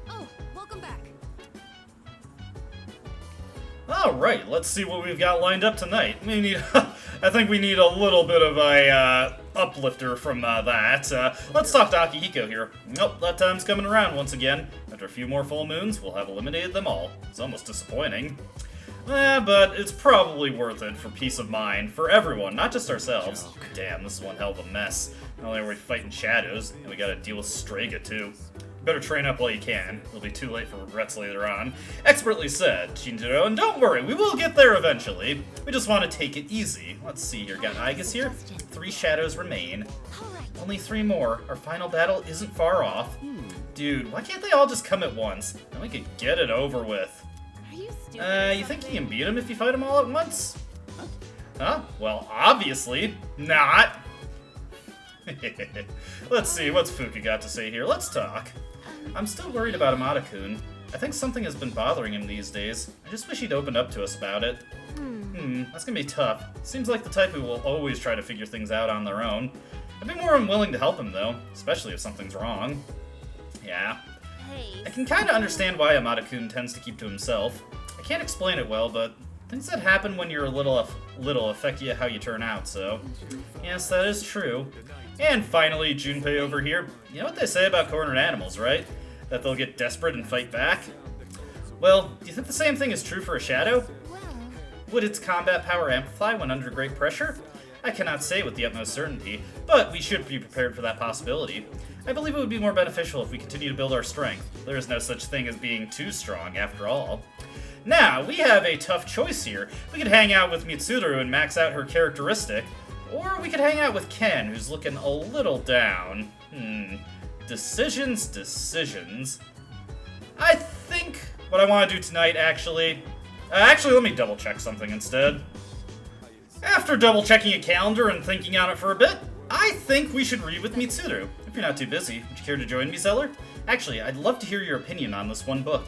Oh, welcome back. Alright, let's see what we've got lined up tonight. We need, I think we need a little bit of a uplifter from that. Let's talk to Akihiko here. Nope, that time's coming around once again. After a few more full moons, we'll have eliminated them all. It's almost disappointing. But it's probably worth it for peace of mind, for everyone, not just ourselves. Damn, this is one hell of a mess. Not only are we fighting shadows, and we gotta deal with Strega too. Better train up while you can. It'll be too late for regrets later on. Expertly said, Shinji, and don't worry, we will get there eventually. We just want to take it easy. Let's see here, got Aigis here. 3 shadows remain. Only 3 more. Our final battle isn't far off. Dude, why can't they all just come at once? Then we could get it over with. Are you stupid? You think you can beat them if you fight them all at once? Huh? Well, obviously not. Let's see, what's Fuuka got to say here? Let's talk. I'm still worried about Amada-kun. I think something has been bothering him these days. I just wish he'd opened up to us about it. That's gonna be tough. Seems like the type who will always try to figure things out on their own. I'd be more unwilling to help him, though, especially if something's wrong. Yeah. Hey. I can kinda understand why Amada-kun tends to keep to himself. I can't explain it well, but things that happen when you're little affect you how you turn out, so... Yes, that is true. And finally, Junpei over here. You know what they say about cornered animals, right? That they'll get desperate and fight back? Well, do you think the same thing is true for a shadow? Would its combat power amplify when under great pressure? I cannot say with the utmost certainty, but we should be prepared for that possibility. I believe it would be more beneficial if we continue to build our strength. There is no such thing as being too strong, after all. Now, we have a tough choice here. We could hang out with Mitsuru and max out her characteristic, or we could hang out with Ken, who's looking a little down. Decisions. I think what I want to do tonight, actually, let me double check something instead. After double checking a calendar and thinking on it for a bit, I think we should read with Mitsuru. If you're not too busy, would you care to join me, Zeller? Actually, I'd love to hear your opinion on this one book.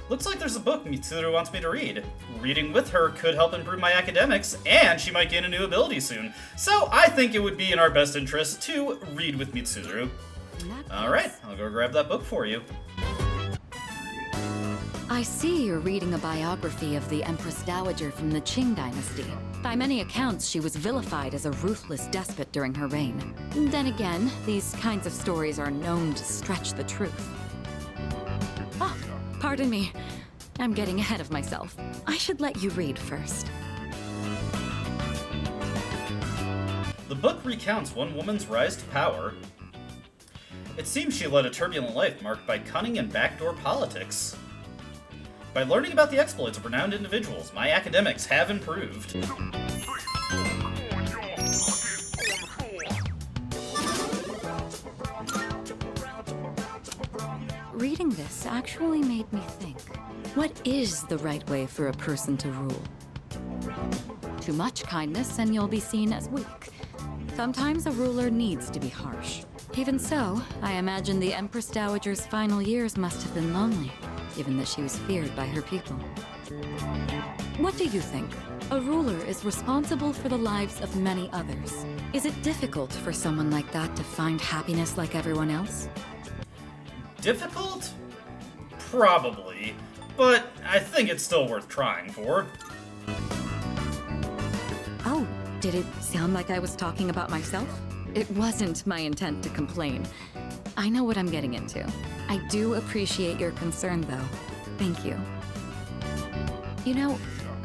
Looks like there's a book Mitsuru wants me to read. Reading with her could help improve my academics, and she might gain a new ability soon. So I think it would be in our best interest to read with Mitsuru. Alright, I'll go grab that book for you. I see you're reading a biography of the Empress Dowager from the Qing dynasty. By many accounts, she was vilified as a ruthless despot during her reign. Then again, these kinds of stories are known to stretch the truth. Oh, pardon me. I'm getting ahead of myself. I should let you read first. The book recounts one woman's rise to power. It seems she led a turbulent life marked by cunning and backdoor politics. By learning about the exploits of renowned individuals, my academics have improved. Reading this actually made me think. What is the right way for a person to rule? Too much kindness and you'll be seen as weak. Sometimes a ruler needs to be harsh. Even so, I imagine the Empress Dowager's final years must have been lonely, given that she was feared by her people. What do you think? A ruler is responsible for the lives of many others. Is it difficult for someone like that to find happiness like everyone else? Difficult? Probably. But I think it's still worth trying for. Oh, did it sound like I was talking about myself? It wasn't my intent to complain. I know what I'm getting into. I do appreciate your concern, though. Thank you. You know,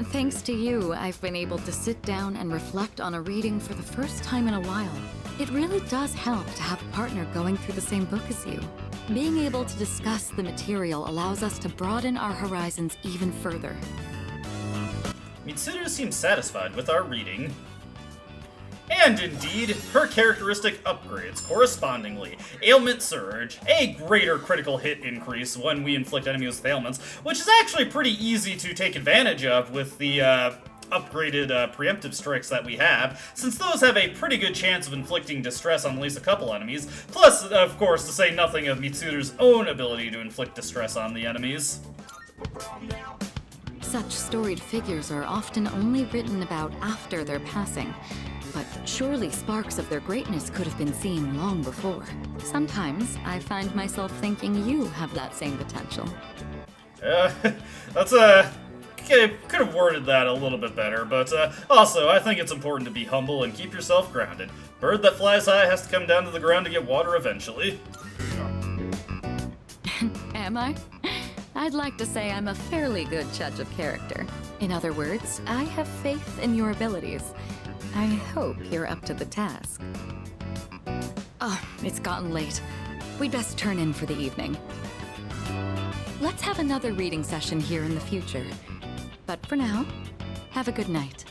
thanks to you, I've been able to sit down and reflect on a reading for the first time in a while. It really does help to have a partner going through the same book as you. Being able to discuss the material allows us to broaden our horizons even further. Mitsuru seems satisfied with our reading. And indeed, her characteristic upgrades correspondingly. Ailment Surge, a greater critical hit increase when we inflict enemies with ailments, which is actually pretty easy to take advantage of with the upgraded preemptive strikes that we have, since those have a pretty good chance of inflicting distress on at least a couple enemies, plus, of course, to say nothing of Mitsuru's own ability to inflict distress on the enemies. Such storied figures are often only written about after their passing, but surely sparks of their greatness could have been seen long before. Sometimes I find myself thinking you have that same potential. That's okay, could have worded that a little bit better, but also, I think it's important to be humble and keep yourself grounded. Bird that flies high has to come down to the ground to get water eventually. Am I? I'd like to say I'm a fairly good judge of character. In other words, I have faith in your abilities. I hope you're up to the task. Oh, it's gotten late. We'd best turn in for the evening. Let's have another reading session here in the future. But for now, have a good night.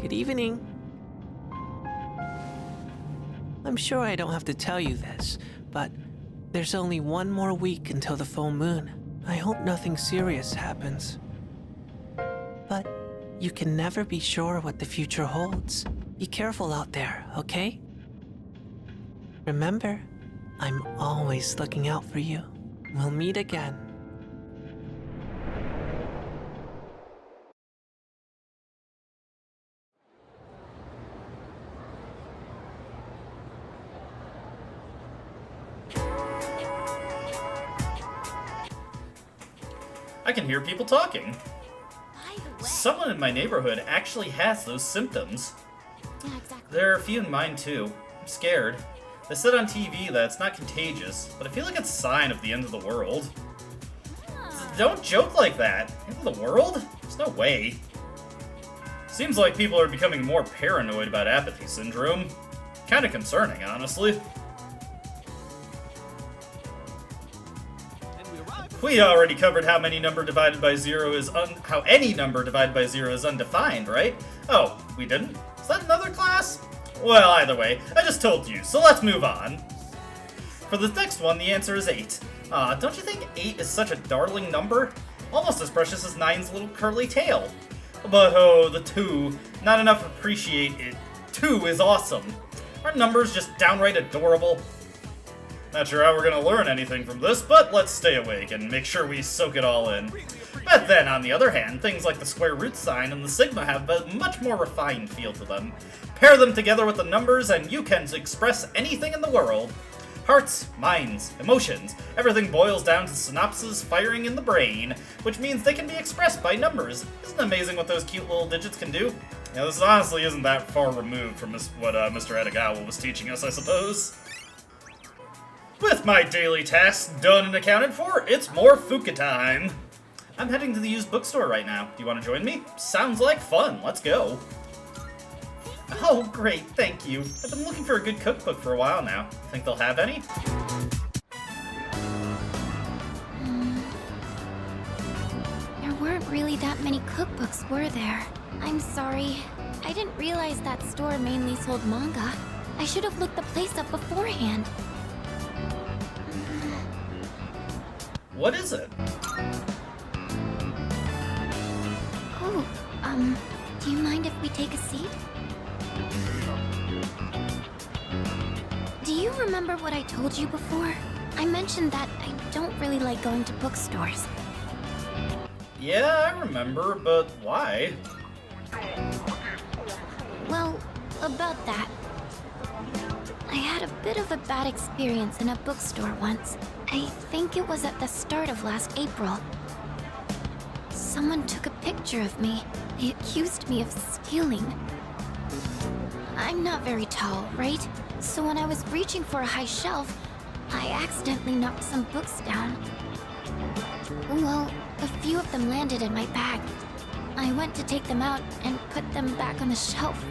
Good evening. I'm sure I don't have to tell you this, but there's only one more week until the full moon. I hope nothing serious happens. But you can never be sure what the future holds. Be careful out there, okay? Remember, I'm always looking out for you. We'll meet again. I can hear people talking. By the way. Someone in my neighborhood actually has those symptoms. Yeah, exactly. There are a few in mine too. I'm scared. They said on TV that it's not contagious, but I feel like it's a sign of the end of the world. Don't joke like that. End of the world? There's no way. Seems like people are becoming more paranoid about apathy syndrome. Kinda concerning, honestly. We already covered how any number divided by zero is undefined, right? Oh, we didn't? Is that another class? Well, either way, I just told you, so let's move on. For the next one, the answer is 8. Don't you think 8 is such a darling number? Almost as precious as 9's little curly tail. But oh, the 2. Not enough to appreciate it. 2 is awesome. Aren't numbers just downright adorable? Not sure how we're gonna learn anything from this, but let's stay awake and make sure we soak it all in. But then, on the other hand, things like the square root sign and the sigma have a much more refined feel to them. Pair them together with the numbers and you can express anything in the world. Hearts, minds, emotions, everything boils down to synapses firing in the brain, which means they can be expressed by numbers. Isn't it amazing what those cute little digits can do? You know, this honestly isn't that far removed from what Mr. Edogawa was teaching us, I suppose. With my daily tasks done and accounted for, it's more Fuuka time. I'm heading to the used bookstore right now. Do you want to join me? Sounds like fun. Let's go. Oh, great. Thank you. I've been looking for a good cookbook for a while now. Think they'll have any? There weren't really that many cookbooks, were there? I'm sorry. I didn't realize that store mainly sold manga. I should have looked the place up beforehand. What is it? Oh, do you mind if we take a seat? Do you remember what I told you before? I mentioned that I don't really like going to bookstores. Yeah, I remember, but why? Well, about that. I had a bit of a bad experience in a bookstore once. I think it was at the start of last April. Someone took a picture of me. They accused me of stealing. I'm not very tall, right? So when I was reaching for a high shelf, I accidentally knocked some books down. Well, a few of them landed in my bag. I went to take them out and put them back on the shelf.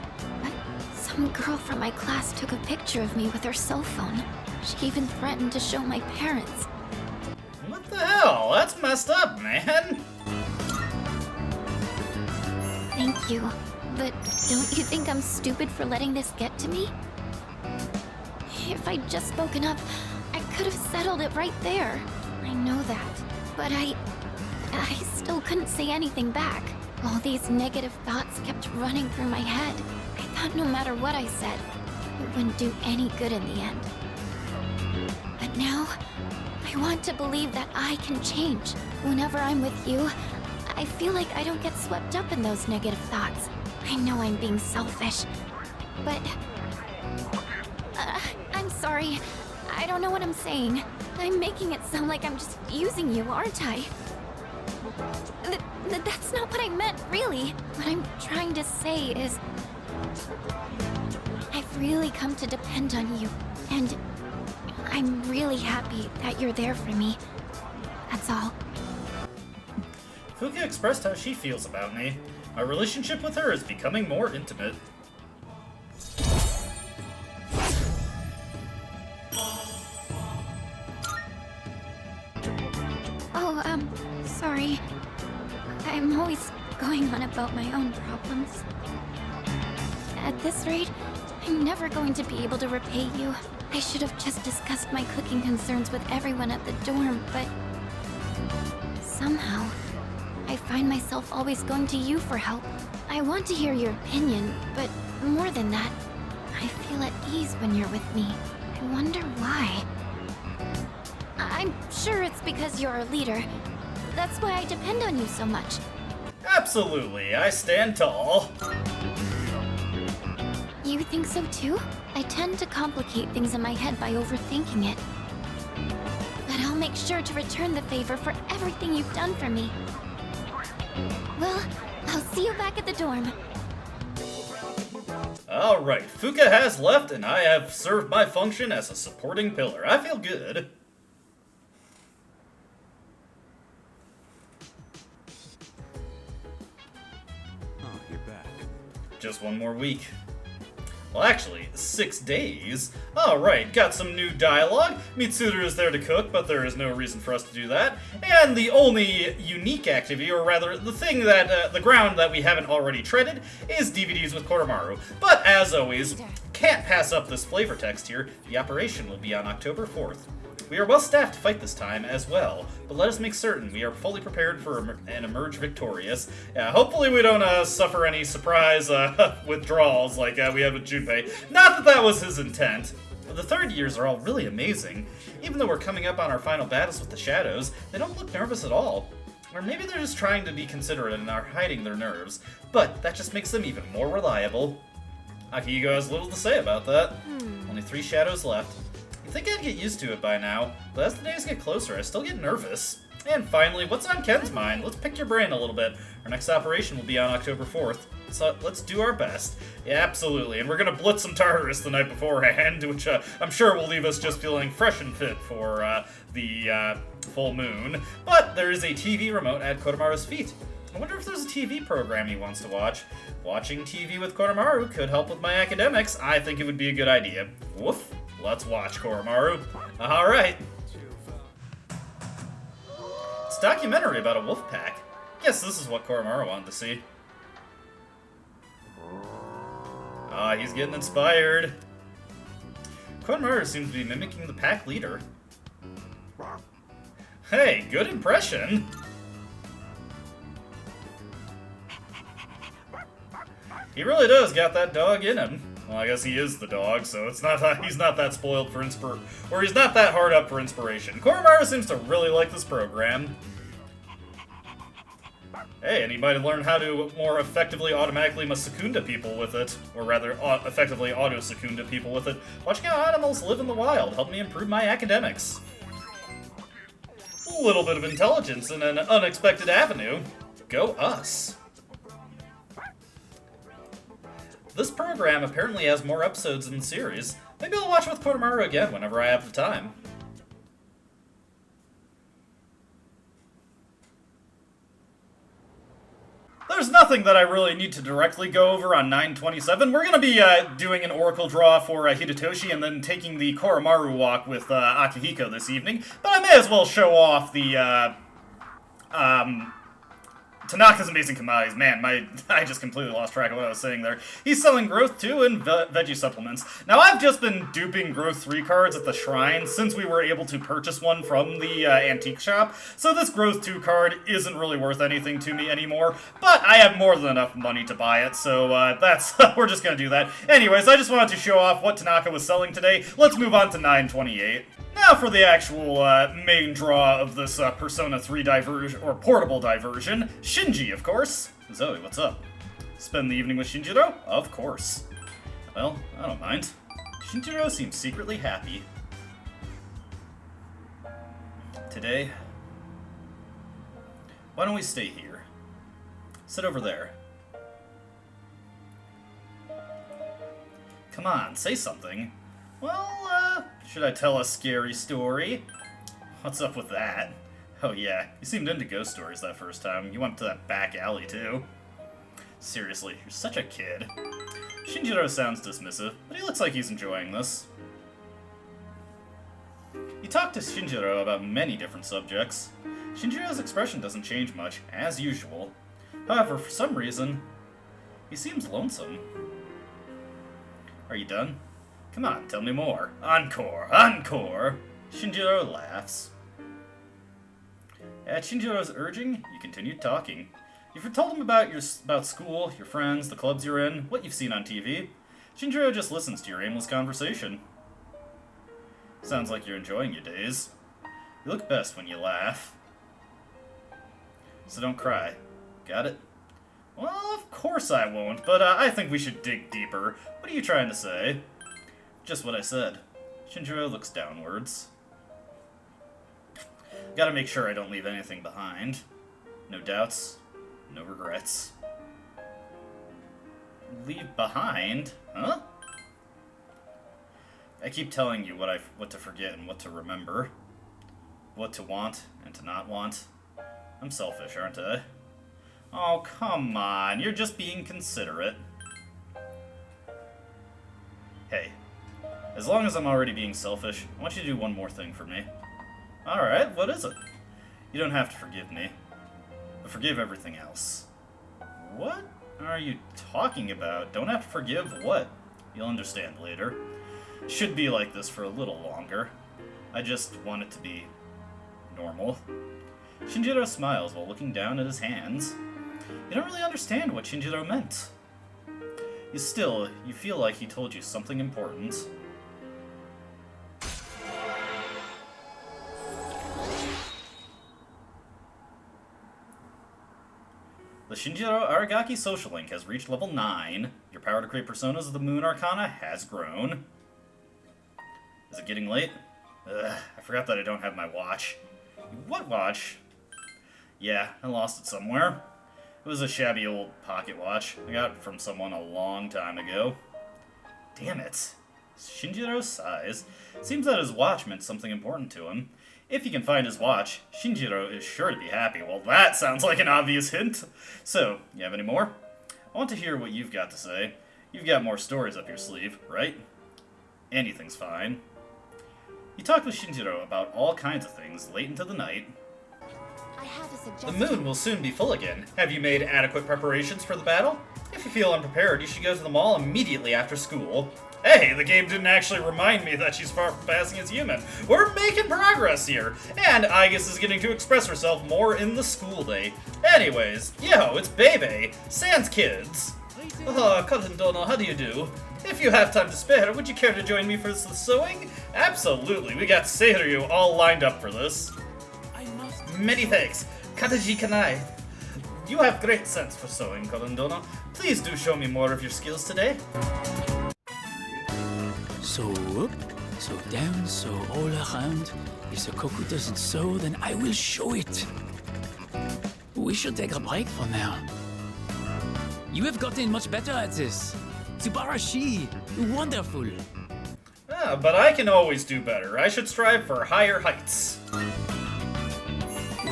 But some girl from my class took a picture of me with her cell phone. She even threatened to show my parents. What the hell? That's messed up, man. Thank you. But don't you think I'm stupid for letting this get to me? If I'd just spoken up, I could have settled it right there. I know that. But I still couldn't say anything back. All these negative thoughts kept running through my head. I thought no matter what I said, it wouldn't do any good in the end. But now, I want to believe that I can change. Whenever I'm with you, I feel like I don't get swept up in those negative thoughts. I know I'm being selfish, but... I'm sorry. I don't know what I'm saying. I'm making it sound like I'm just using you, aren't I? That's not what I meant, really. What I'm trying to say is... I've really come to depend on you, and I'm really happy that you're there for me. That's all. Fuuka expressed how she feels about me. My relationship with her is becoming more intimate. Oh, sorry. I'm always going on about my own problems. At this rate, I'm never going to be able to repay you. I should have just discussed my cooking concerns with everyone at the dorm, but... somehow, I find myself always going to you for help. I want to hear your opinion, but more than that, I feel at ease when you're with me. I wonder why. I'm sure it's because you're our leader. That's why I depend on you so much. Absolutely, I stand tall. You think so too? I tend to complicate things in my head by overthinking it. But I'll make sure to return the favor for everything you've done for me. Well, I'll see you back at the dorm. Alright, Fuuka has left and I have served my function as a supporting pillar. I feel good. Oh, you're back. Just one more week. Well, actually, 6 days. Alright, got some new dialogue. Mitsuru is there to cook, but there is no reason for us to do that. And the only unique activity, or rather, the thing that, the ground that we haven't already treaded, is DVDs with Koromaru. But as always, can't pass up this flavor text here. The operation will be on October 4th. We are well staffed to fight this time as well, but let us make certain we are fully prepared for and emerge victorious. Hopefully we don't suffer any surprise withdrawals like we had with Junpei. Not that that was his intent. The third years are all really amazing. Even though we're coming up on our final battles with the shadows, they don't look nervous at all. Or maybe they're just trying to be considerate and are hiding their nerves, but that just makes them even more reliable. Akihiko has little to say about that. Only 3 shadows left. I think I'd get used to it by now, but as the days get closer, I still get nervous. And finally, what's on Ken's mind? Let's pick your brain a little bit. Our next operation will be on October 4th, so let's do our best. Yeah, absolutely, and we're gonna blitz some Tartarus the night beforehand, which I'm sure will leave us just feeling fresh and fit for the full moon. But there is a TV remote at Koromaru's feet. I wonder if there's a TV program he wants to watch. Watching TV with Koromaru could help with my academics. I think it would be a good idea. Woof. Let's watch, Koromaru. Alright. It's a documentary about a wolf pack. Guess this is what Koromaru wanted to see. Ah, he's getting inspired. Koromaru seems to be mimicking the pack leader. Hey, good impression. He really does got that dog in him. Well, I guess he is the dog, so it's not he's not that spoiled for or he's not that hard up for inspiration. Koromaru seems to really like this program. Hey, and he might have learned how to more effectively automatically secunda people with it, or rather, effectively auto-secunda people with it. Watching how animals live in the wild helped me improve my academics. A little bit of intelligence in an unexpected avenue. Go us. This program apparently has more episodes in the series. Maybe I'll watch with Koromaru again whenever I have the time. There's nothing that I really need to directly go over on 927. We're going to be doing an Oracle draw for Hidetoshi and then taking the Koromaru walk with Akihiko this evening. But I may as well show off the Tanaka's Amazing Commodities. Man, I just completely lost track of what I was saying there. He's selling Growth 2 and veggie supplements. Now, I've just been duping Growth 3 cards at the shrine since we were able to purchase one from the antique shop, so this Growth 2 card isn't really worth anything to me anymore, but I have more than enough money to buy it, so we're just gonna do that. Anyways, I just wanted to show off what Tanaka was selling today. Let's move on to 928. Now for the actual main draw of this Persona 3 diversion, or portable diversion, Shinji, of course. Zoe, what's up? Spend the evening with Shinjiro? Of course. Well, I don't mind. Shinjiro seems secretly happy. Today, why don't we stay here? Sit over there. Come on, say something. Well, should I tell a scary story? What's up with that? Oh yeah, you seemed into ghost stories that first time. You went to that back alley, too. Seriously, you're such a kid. Shinjiro sounds dismissive, but he looks like he's enjoying this. You talk to Shinjiro about many different subjects. Shinjiro's expression doesn't change much, as usual. However, for some reason, he seems lonesome. Are you done? Come on, tell me more. Encore! Encore! Shinjiro laughs. At Shinjiro's urging, you continued talking. You've told him about school, your friends, the clubs you're in, what you've seen on TV. Shinjiro just listens to your aimless conversation. Sounds like you're enjoying your days. You look best when you laugh. So don't cry. Got it? Well, of course I won't, but I think we should dig deeper. What are you trying to say? Just what I said. Shinjiro looks downwards. Gotta make sure I don't leave anything behind. No doubts, no regrets. Leave behind? Huh? I keep telling you what to forget and what to remember. What to want and to not want. I'm selfish, aren't I? Oh, come on. You're just being considerate. Hey. As long as I'm already being selfish, I want you to do one more thing for me. Alright, what is it? You don't have to forgive me, but forgive everything else. What are you talking about? Don't have to forgive what? You'll understand later. Should be like this for a little longer. I just want it to be normal. Shinjiro smiles while looking down at his hands. You don't really understand what Shinjiro meant. You feel like he told you something important. The Shinjiro Aragaki social link has reached level 9. Your power to create personas of the Moon Arcana has grown. Is it getting late? Ugh, I forgot that I don't have my watch. What watch? Yeah, I lost it somewhere. It was a shabby old pocket watch. I got it from someone a long time ago. Damn it. Shinjiro's size. Seems that his watch meant something important to him. If he can find his watch, Shinjiro is sure to be happy. Well, that sounds like an obvious hint. So, you have any more? I want to hear what you've got to say. You've got more stories up your sleeve, right? Anything's fine. You talked with Shinjiro about all kinds of things late into the night. I have a The suggestion. moon will soon be full again. Have you made adequate preparations for the battle? If you feel unprepared, you should go to the mall immediately after school. Hey, the game didn't actually remind me that she's far from passing as human. We're making progress here. And Aigis is getting to express herself more in the school day. Anyways, yo, it's Bebe, Sans Kids. Oh, Cousin Dono, how do you do? If you have time to spare, would you care to join me for the sewing? Absolutely, we got Seiryu all lined up for this. Many thanks. Kataji Kanai. You have great sense for sewing, Cousin Dono. Please do show me more of your skills today. So up, so down, so all around. If Sokoku doesn't sew, then I will show it. We should take a break for now. You have gotten much better at this. Tsubarashi! Wonderful! Ah, but I can always do better. I should strive for higher heights.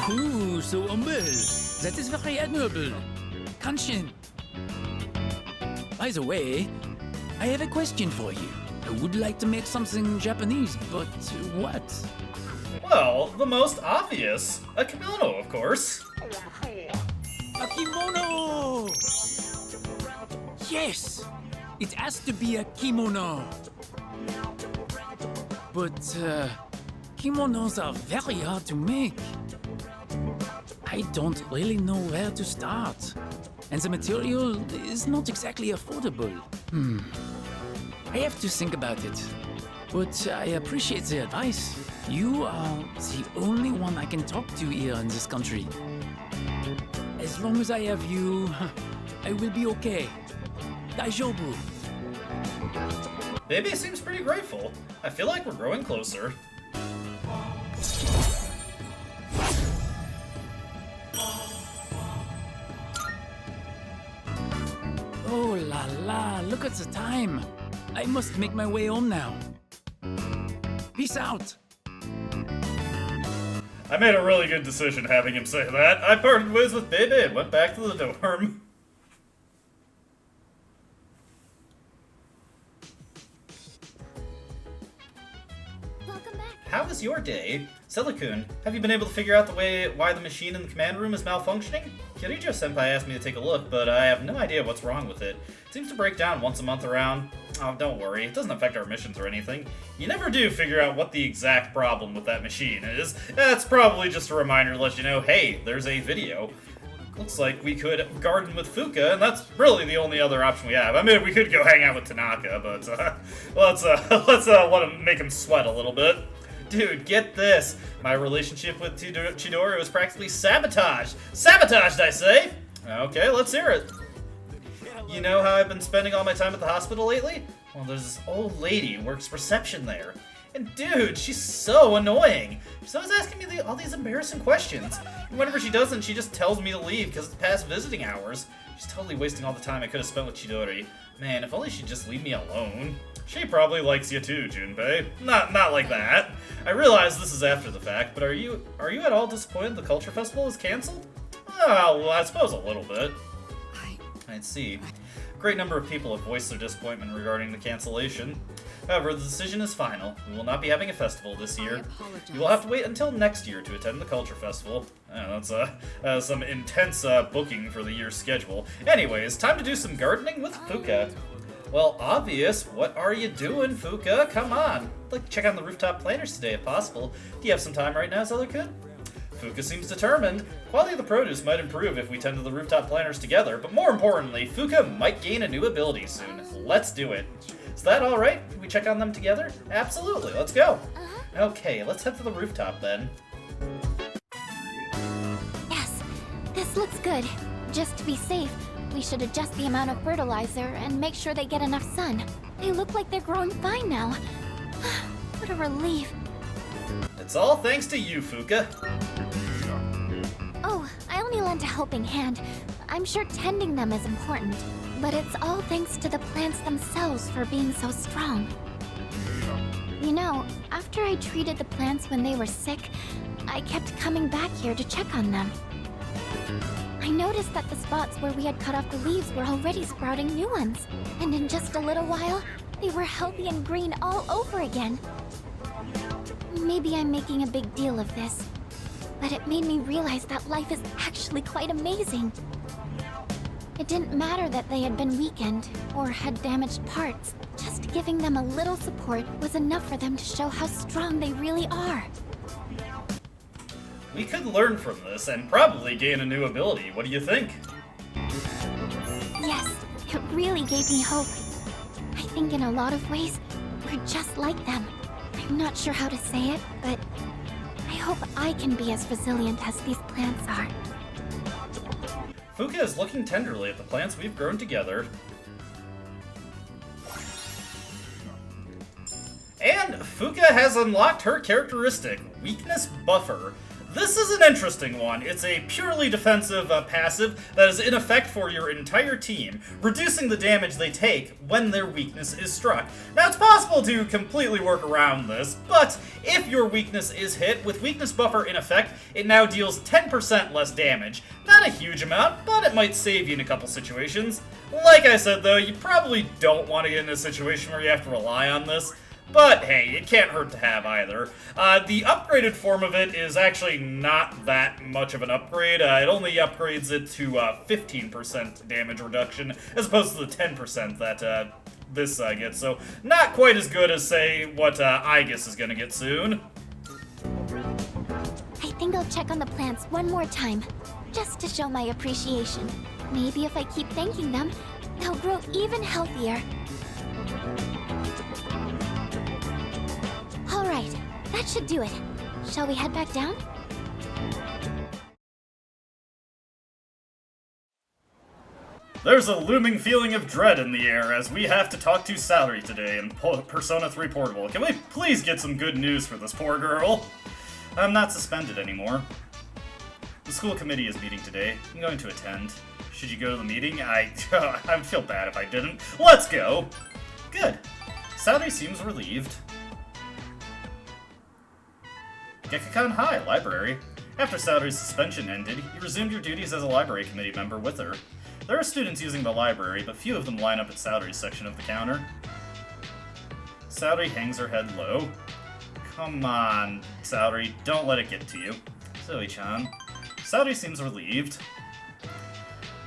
Ooh, so humble. That is very admirable. Kanshin. By the way, I have a question for you. I would like to make something Japanese, but what? Well, the most obvious. A kimono, of course. A kimono! Yes! It has to be a kimono. But, kimonos are very hard to make. I don't really know where to start. And the material is not exactly affordable. I have to think about it. But I appreciate the advice. You are the only one I can talk to here in this country. As long as I have you, I will be okay. Daijoubu. Baby seems pretty grateful. I feel like we're growing closer. Oh la la, look at the time. I must make my way home now. Peace out. I made a really good decision having him say that. I parted ways with Bebe and went back to the dorm. Welcome back. How was your day? Silicune, have you been able to figure out why the machine in the command room is malfunctioning? Kirijo-senpai asked me to take a look, but I have no idea what's wrong with it. It seems to break down once a month around... Oh, don't worry, it doesn't affect our missions or anything. You never do figure out what the exact problem with that machine is. That's probably just a reminder to let you know, hey, there's a video. Looks like we could garden with Fuuka, and that's really the only other option we have. I mean, we could go hang out with Tanaka, but let's let him make him sweat a little bit. Dude, get this. My relationship with Chidori was practically sabotaged. Sabotaged, I say! Okay, let's hear it. You know how I've been spending all my time at the hospital lately? Well, there's this old lady who works reception there. And dude, she's so annoying. She's always asking me all these embarrassing questions. And whenever she doesn't, she just tells me to leave because it's past visiting hours. She's totally wasting all the time I could have spent with Chidori. Man, if only she'd just leave me alone. She probably likes you too, Junpei. Not like that. I realize this is after the fact, but are you at all disappointed the Culture Festival is canceled? Oh, well, I suppose a little bit. I'd see. A great number of people have voiced their disappointment regarding the cancellation. However, the decision is final. We will not be having a festival this year. You will have to wait until next year to attend the Culture Festival. That's some intense booking for the year's schedule. Anyways, time to do some gardening with Fuuka. Well, obvious. What are you doing, Fuuka? Come on. I'd like to check on the rooftop planters today if possible. Do you have some time right now, Zellerkun? Fuuka seems determined. Quality of the produce might improve if we tend to the rooftop planters together, but more importantly, Fuuka might gain a new ability soon. Let's do it. Is that alright? Can we check on them together? Absolutely, let's go. Okay, let's head to the rooftop then. Yes, this looks good. Just to be safe, we should adjust the amount of fertilizer and make sure they get enough sun. They look like they're growing fine now. What a relief. It's all thanks to you, Fuuka. Oh, only lent a helping hand. I'm sure tending them is important. But it's all thanks to the plants themselves for being so strong. You know, after I treated the plants when they were sick, I kept coming back here to check on them. I noticed that the spots where we had cut off the leaves were already sprouting new ones. And in just a little while, they were healthy and green all over again. Maybe I'm making a big deal of this, but it made me realize that life is actually quite amazing. It didn't matter that they had been weakened or had damaged parts. Just giving them a little support was enough for them to show how strong they really are. We could learn from this and probably gain a new ability. What do you think? Yes, it really gave me hope. I think in a lot of ways, we're just like them. I'm not sure how to say it, but I hope I can be as resilient as these plants are. Fuuka is looking tenderly at the plants we've grown together. And Fuuka has unlocked her characteristic, Weakness Buffer. This is an interesting one. It's a purely defensive passive that is in effect for your entire team, reducing the damage they take when their weakness is struck. Now, it's possible to completely work around this, but if your weakness is hit, with Weakness Buffer in effect, it now deals 10% less damage. Not a huge amount, but it might save you in a couple situations. Like I said, though, you probably don't want to get in a situation where you have to rely on this. But hey, it can't hurt to have either. The upgraded form of it is actually not that much of an upgrade. It only upgrades it to 15% damage reduction, as opposed to the 10% that this gets. So not quite as good as, say, what Aigis is going to get soon. I think I'll check on the plants one more time, just to show my appreciation. Maybe if I keep thanking them, they'll grow even healthier. Alright, that should do it. Shall we head back down? There's a looming feeling of dread in the air as we have to talk to Salary today in Persona 3 Portable. Can we please get some good news for this poor girl? I'm not suspended anymore. The school committee is meeting today. I'm going to attend. Should you go to the meeting? I feel bad if I didn't. Let's go! Good. Salary seems relieved. Gekkan High, library. After Salary's suspension ended, you resumed your duties as a library committee member with her. There are students using the library, but few of them line up at Salary's section of the counter. Salary hangs her head low. Come on, Salary, don't let it get to you. Zoe-chan. Salary seems relieved.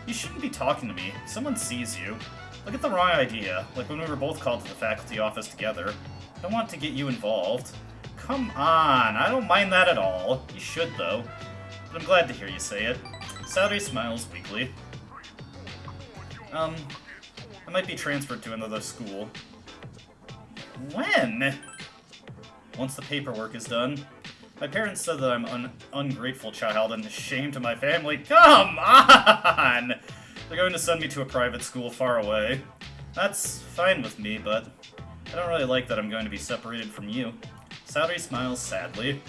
You shouldn't be talking to me. Someone sees you. Look at the wrong idea, like when we were both called to the faculty office together. I don't want to get you involved. Come on, I don't mind that at all. You should, though. But I'm glad to hear you say it. Salary smiles weakly. I might be transferred to another school. When? Once the paperwork is done. My parents said that I'm an ungrateful child and a shame to my family. Come on! They're going to send me to a private school far away. That's fine with me, but I don't really like that I'm going to be separated from you. Salary smiles sadly.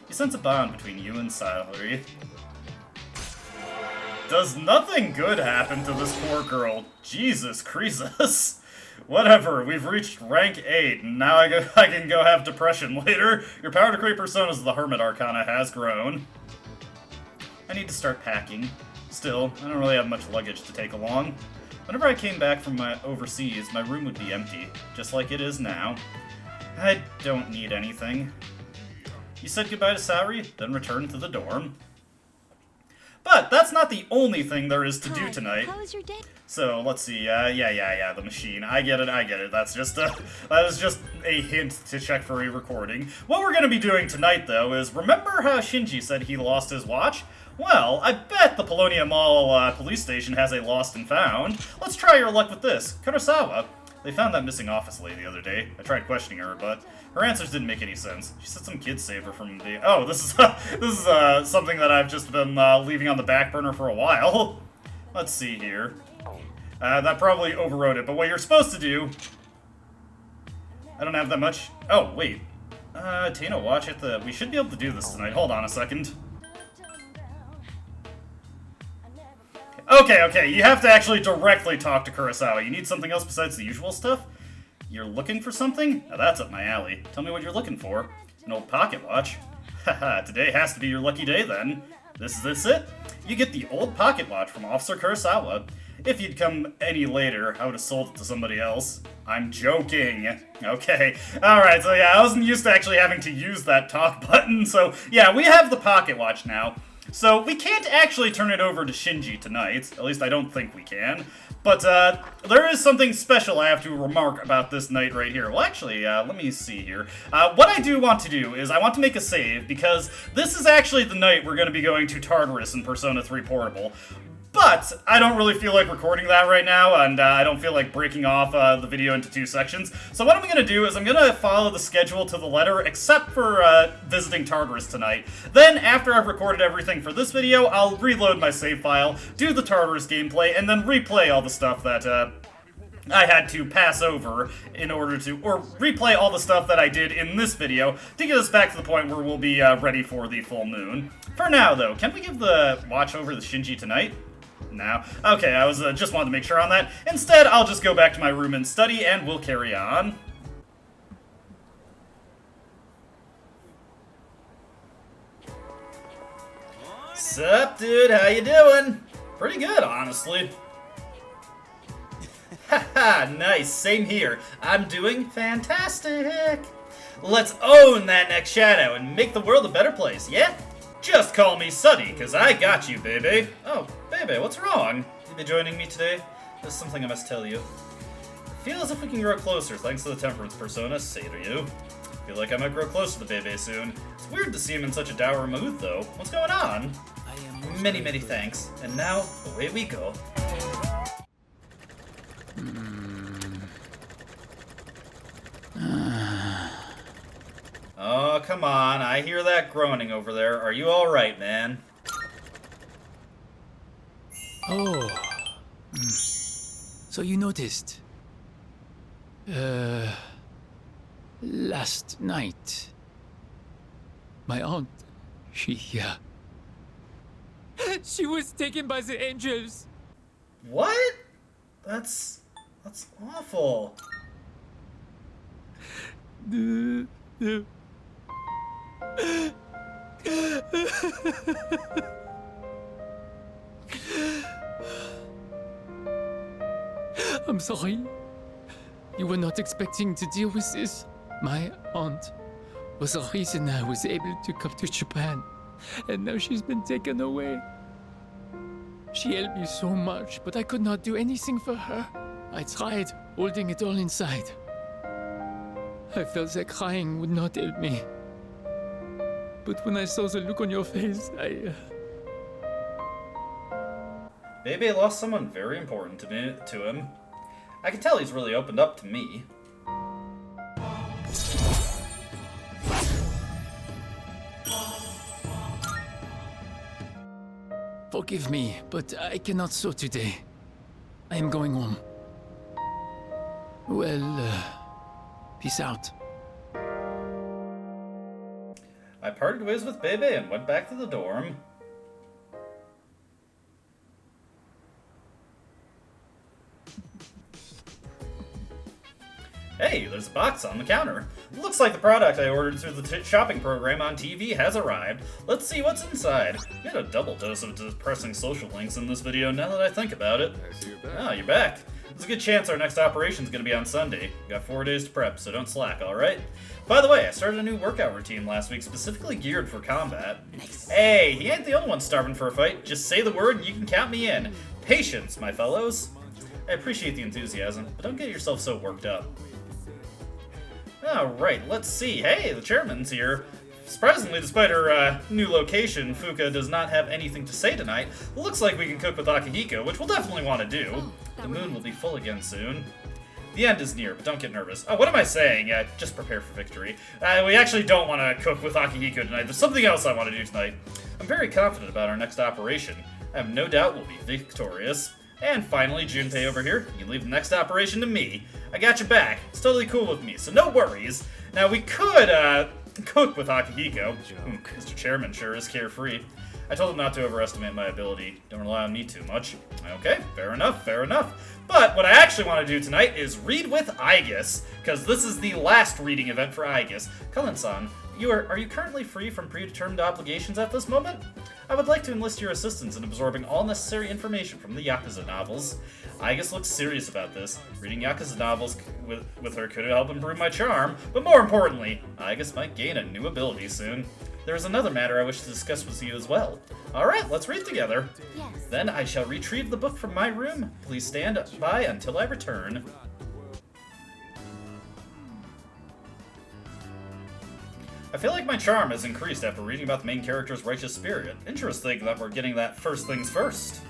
You sense a bond between you and Salary. Does nothing good happen to this poor girl? Jesus Croesus. Whatever, we've reached rank 8, and now I can go have depression later. Your power to create personas of the Hermit Arcana has grown. I need to start packing. Still, I don't really have much luggage to take along. Whenever I came back from my overseas, my room would be empty, just like it is now. I don't need anything. You said goodbye to Salary, then returned to the dorm. But that's not the only thing there is to do tonight. How was your day? So let's see. Yeah, the machine. I get it. That is just a hint to check for a recording. What we're gonna be doing tonight, though, is remember how Shinji said he lost his watch? Well, I bet the Polonia Mall police station has a lost and found. Let's try your luck with this. Kurosawa. They found that missing office lady the other day. I tried questioning her, but her answers didn't make any sense. She said some kid saved her from the... Oh, this is something that I've just been leaving on the back burner for a while. Let's see here. That probably overrode it, but what you're supposed to do... I don't have that much... Oh, wait. Tano, watch it. We should be able to do this tonight. Hold on a second. Okay, you have to actually directly talk to Kurosawa. You need something else besides the usual stuff? You're looking for something? Now that's up my alley. Tell me what you're looking for. An old pocket watch? Haha, today has to be your lucky day then. This it? You get the old pocket watch from Officer Kurosawa. If you'd come any later, I would have sold it to somebody else. I'm joking. Okay. Alright, so yeah, I wasn't used to actually having to use that talk button, so yeah, we have the pocket watch now. So we can't actually turn it over to Shinji tonight. At least I don't think we can. But there is something special I have to remark about this night right here. Well, actually, let me see here. What I do want to do is I want to make a save, because this is actually the night we're going to be going to Tartarus in Persona 3 Portable. But I don't really feel like recording that right now, and I don't feel like breaking off the video into 2 sections. So what I'm going to do is I'm going to follow the schedule to the letter, except for visiting Tartarus tonight. Then, after I've recorded everything for this video, I'll reload my save file, do the Tartarus gameplay, and then replay all the stuff that I had to pass over in order to, or replay all the stuff that I did in this video to get us back to the point where we'll be ready for the full moon. For now, though, can we give the watch over to Shinji tonight? No. Okay, I was just wanted to make sure on that. Instead, I'll just go back to my room and study, and we'll carry on. Sup, dude? How you doing? Pretty good, honestly. Haha, nice. Same here. I'm doing fantastic. Let's own that next shadow and make the world a better place, yeah? Just call me Sunny, cause I got you, baby. Oh, baby, what's wrong? You be joining me today? There's something I must tell you. I feel as if we can grow closer thanks to the Temperance persona, say to you. I feel like I might grow closer to Bebe soon. It's weird to see him in such a dour mood, though. What's going on? Many, many thanks. And now, away we go. Oh, come on. I hear that groaning over there. Are you alright, man? Oh. So you noticed. Last night, my aunt, she was taken by the angels. What? That's awful. I'm sorry. You were not expecting to deal with this. My aunt was the reason I was able to come to Japan, and now she's been taken away. She helped me so much, but I could not do anything for her. I tried holding it all inside. I felt that crying would not help me. But when I saw the look on your face, Bebe lost someone very important to him. I can tell he's really opened up to me. Forgive me, but I cannot sew today. I am going home. Well, peace out. I parted ways with Bebe and went back to the dorm. Hey, there's a box on the counter. Looks like the product I ordered through the shopping program on TV has arrived. Let's see what's inside. We had a double dose of depressing social links in this video now that I think about it. I see you're back. Oh, you're back. There's a good chance our next operation's gonna be on Sunday. We got 4 days to prep, so don't slack, alright? By the way, I started a new workout routine last week specifically geared for combat. Nice. Hey, he ain't the only one starving for a fight. Just say the word and you can count me in. Patience, my fellows. I appreciate the enthusiasm, but don't get yourself so worked up. Alright, let's see. Hey, the chairman's here. Surprisingly, despite her new location, Fuuka does not have anything to say tonight. Looks like we can cook with Akihiko, which we'll definitely want to do. The moon will be full again soon. The end is near, but don't get nervous. Oh, what am I saying? Just prepare for victory. We actually don't want to cook with Akihiko tonight. There's something else I want to do tonight. I'm very confident about our next operation. I have no doubt we'll be victorious. And finally, Junpei over here, you can leave the next operation to me. I got your back. It's totally cool with me, so no worries. Now, we could, cook with Akihiko. Mr. Chairman sure is carefree. I told him not to overestimate my ability. Don't rely on me too much. Okay, fair enough, fair enough. But what I actually want to do tonight is read with Aigis, because this is the last reading event for Aigis. Cullen-san, are you currently free from predetermined obligations at this moment? I would like to enlist your assistance in absorbing all necessary information from the Yakuza novels. Aigis looks serious about this. Reading Yakuza novels with her could help improve my charm, but more importantly, Aigis might gain a new ability soon. There is another matter I wish to discuss with you as well. Alright, let's read together. Yes. Then I shall retrieve the book from my room. Please stand by until I return. I feel like my charm has increased after reading about the main character's righteous spirit. Interesting that we're getting that first things first.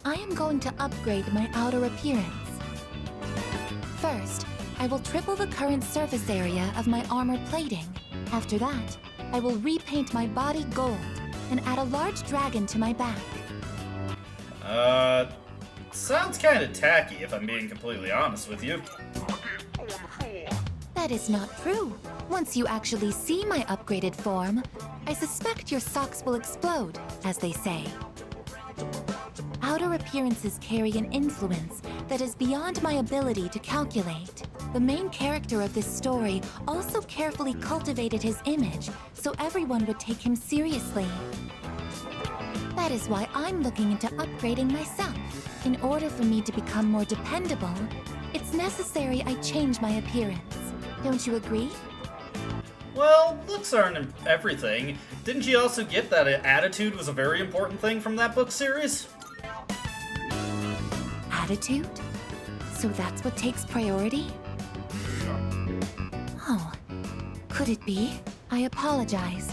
I am going to upgrade my outer appearance. First, I will triple the current surface area of my armor plating. After that, I will repaint my body gold and add a large dragon to my back. Sounds kinda tacky if I'm being completely honest with you. That is not true. Once you actually see my upgraded form, I suspect your socks will explode, as they say. Outer appearances carry an influence that is beyond my ability to calculate. The main character of this story also carefully cultivated his image so everyone would take him seriously. That is why I'm looking into upgrading myself. In order for me to become more dependable, it's necessary I change my appearance. Don't you agree? Well, looks aren't everything. Didn't you also get that attitude was a very important thing from that book series? Attitude? So that's what takes priority? Oh, could it be? I apologize.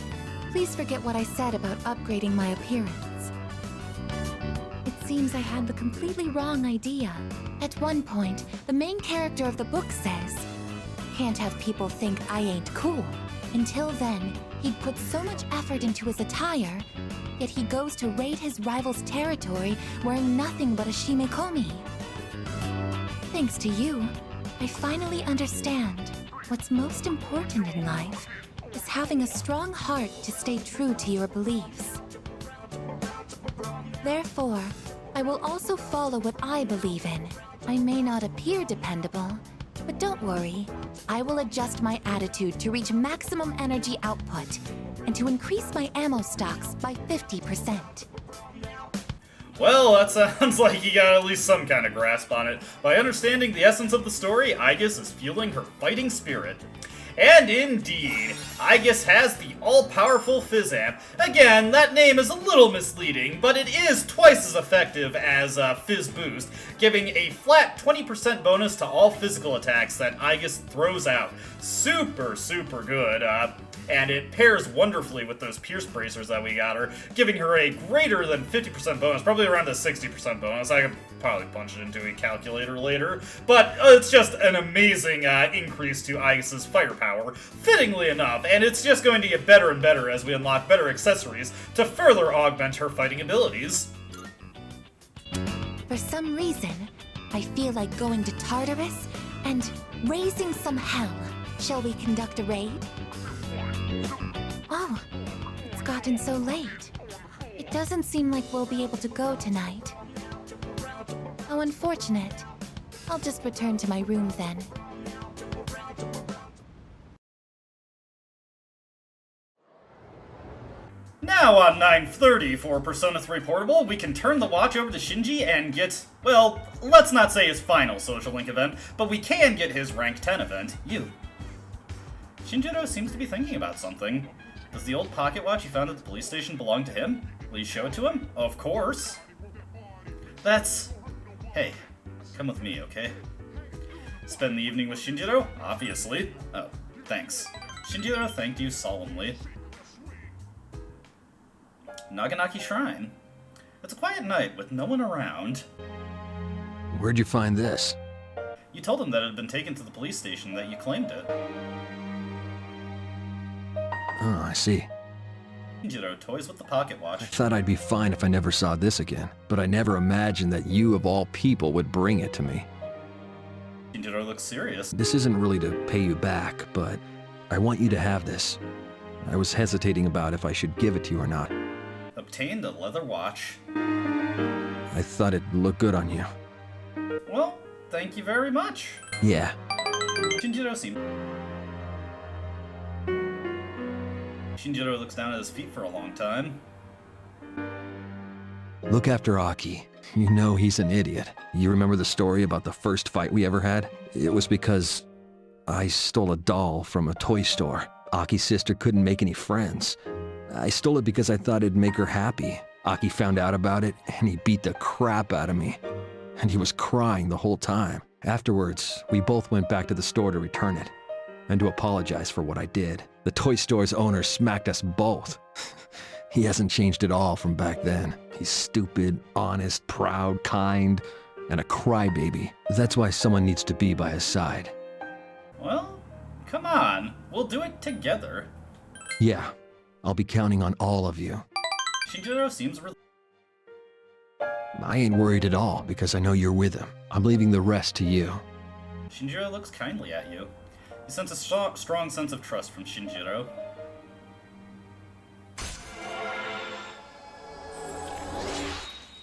Please forget what I said about upgrading my appearance. It seems I had the completely wrong idea. At one point, the main character of the book says, "Can't have people think I ain't cool." Until then, he'd put so much effort into his attire, yet he goes to raid his rival's territory wearing nothing but a shimekomi. Thanks to you, I finally understand what's most important in life is having a strong heart to stay true to your beliefs. Therefore, I will also follow what I believe in. I may not appear dependable, but don't worry. I will adjust my attitude to reach maximum energy output and to increase my ammo stocks by 50%. Well, that sounds like you got at least some kind of grasp on it. By understanding the essence of the story, Aigis is fueling her fighting spirit. And indeed, Aigis has the all-powerful Fizz Amp. Again, that name is a little misleading, but it is twice as effective as Fizz Boost, giving a flat 20% bonus to all physical attacks that Aigis throws out. Super, super good. And it pairs wonderfully with those Pierce Bracers that we got her, giving her a greater than 50% bonus, probably around a 60% bonus. I could probably punch it into a calculator later, but it's just an amazing increase to Aigis' firepower, fittingly enough, and it's just going to get better and better as we unlock better accessories to further augment her fighting abilities. For some reason, I feel like going to Tartarus and raising some hell. Shall we conduct a raid? Oh, it's gotten so late. It doesn't seem like we'll be able to go tonight. How unfortunate. I'll just return to my room then. Now on 9:30 for Persona 3 Portable, we can turn the watch over to Shinji and get, well, let's not say his final social link event, but we can get his rank 10 event, you. Shinjiro seems to be thinking about something. Does the old pocket watch he found at the police station belong to him? Will you show it to him? Of course. Hey, come with me, okay? Spend the evening with Shinjiro? Obviously. Oh, thanks. Shinjiro thanked you solemnly. Naganaki Shrine. It's a quiet night with no one around. Where'd you find this? You told him that it had been taken to the police station, that you claimed it. Oh, I see. Shinjiro toys with the pocket watch. I thought I'd be fine if I never saw this again, but I never imagined that you of all people would bring it to me. Shinjiro looks serious. This isn't really to pay you back, but I want you to have this. I was hesitating about if I should give it to you or not. Obtained a leather watch. I thought it'd look good on you. Well, thank you very much. Yeah. Shinjiro looks down at his feet for a long time. Look after Aki. You know he's an idiot. You remember the story about the first fight we ever had? It was because I stole a doll from a toy store. Aki's sister couldn't make any friends. I stole it because I thought it'd make her happy. Aki found out about it, and he beat the crap out of me. And he was crying the whole time. Afterwards, we both went back to the store to return it, and to apologize for what I did. The toy store's owner smacked us both. He hasn't changed at all from back then. He's stupid, honest, proud, kind, and a crybaby. That's why someone needs to be by his side. Well, come on. We'll do it together. Yeah, I'll be counting on all of you. Shinjiro seems I ain't worried at all because I know you're with him. I'm leaving the rest to you. Shinjiro looks kindly at you. You sense a strong sense of trust from Shinjiro.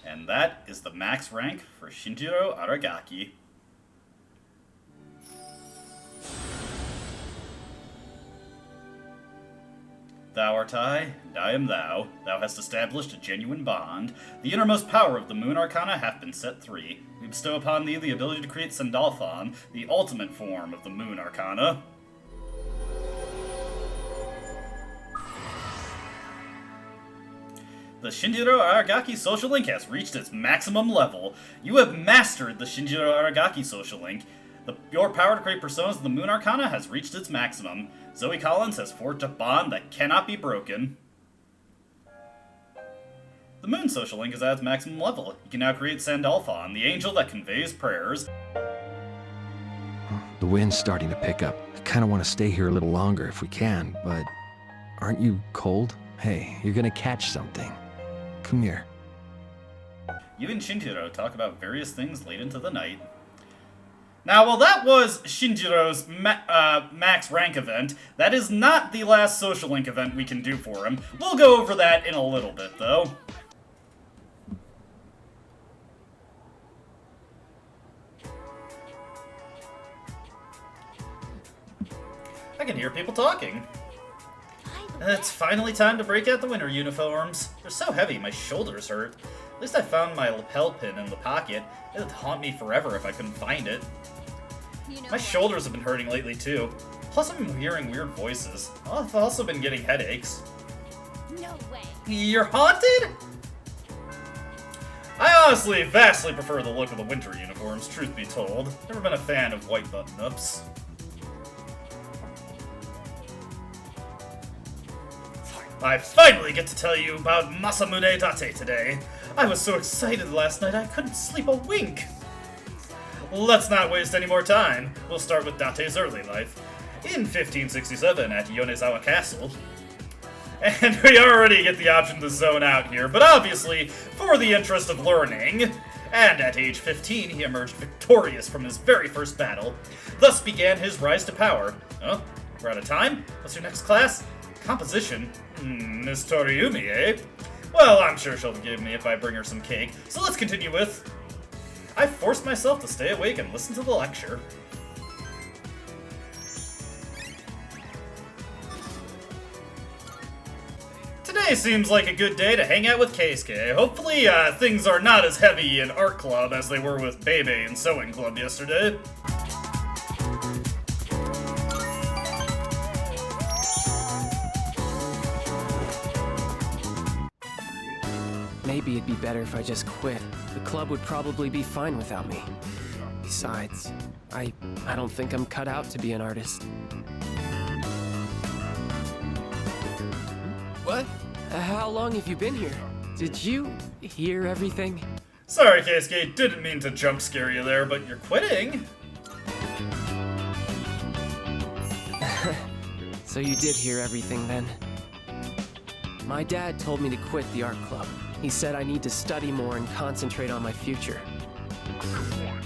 And that is the max rank for Shinjiro Aragaki. Thou art I, and I am thou. Thou hast established a genuine bond. The innermost power of the Moon Arcana hath been set free. We bestow upon thee the ability to create Sandalphon, the ultimate form of the Moon Arcana. The Shinjiro Aragaki social link has reached its maximum level. You have mastered the Shinjiro Aragaki social link. Your power to create personas of the Moon Arcana has reached its maximum. Zoe Collins has forged a bond that cannot be broken. The Moon social link is at its maximum level. You can now create Sandalphon, the angel that conveys prayers. The wind's starting to pick up. I kind of want to stay here a little longer if we can, but aren't you cold? Hey, you're gonna catch something. Come here. You and Shinjiro talk about various things late into the night. Now, while that was Shinjiro's max rank event, that is not the last social link event we can do for him. We'll go over that in a little bit, though. I can hear people talking. It's finally time to break out the winter uniforms. They're so heavy, my shoulders hurt. At least I found my lapel pin in the pocket. It'd haunt me forever if I couldn't find it. My shoulders have been hurting lately, too. Plus, I've been hearing weird voices. I've also been getting headaches. No way. You're haunted? I honestly vastly prefer the look of the winter uniforms, truth be told. Never been a fan of white button-ups. I finally get to tell you about Masamune Date today. I was so excited last night I couldn't sleep a wink. Let's not waste any more time. We'll start with Date's early life. In 1567 at Yonezawa Castle. And we already get the option to zone out here, but obviously, for the interest of learning. And at age 15, he emerged victorious from his very first battle. Thus began his rise to power. Oh, we're out of time? What's your next class? Composition? Miss Toriumi, eh? Well, I'm sure she'll forgive me if I bring her some cake. So let's continue with... I forced myself to stay awake and listen to the lecture. Today seems like a good day to hang out with Keisuke. Hopefully, things are not as heavy in art club as they were with Bebe and sewing club yesterday. Maybe it'd be better if I just quit. The club would probably be fine without me. Besides, I don't think I'm cut out to be an artist. What? How long have you been here? Did you hear everything? Sorry, Keisuke, didn't mean to jump scare you there, but you're quitting. So you did hear everything then? My dad told me to quit the art club. He said I need to study more and concentrate on my future.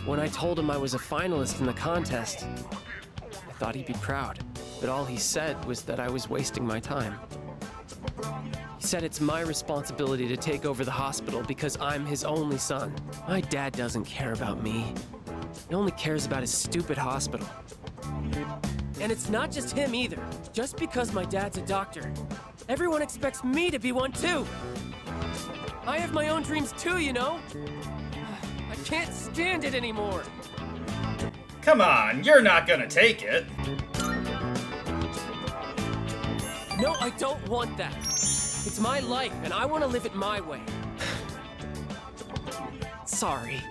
When I told him I was a finalist in the contest, I thought he'd be proud, but all he said was that I was wasting my time. He said it's my responsibility to take over the hospital because I'm his only son. My dad doesn't care about me. He only cares about his stupid hospital. And it's not just him either. Just because my dad's a doctor, everyone expects me to be one too. I have my own dreams too, you know? I can't stand it anymore. Come on, you're not gonna take it. No, I don't want that. It's my life, and I want to live it my way. Sorry.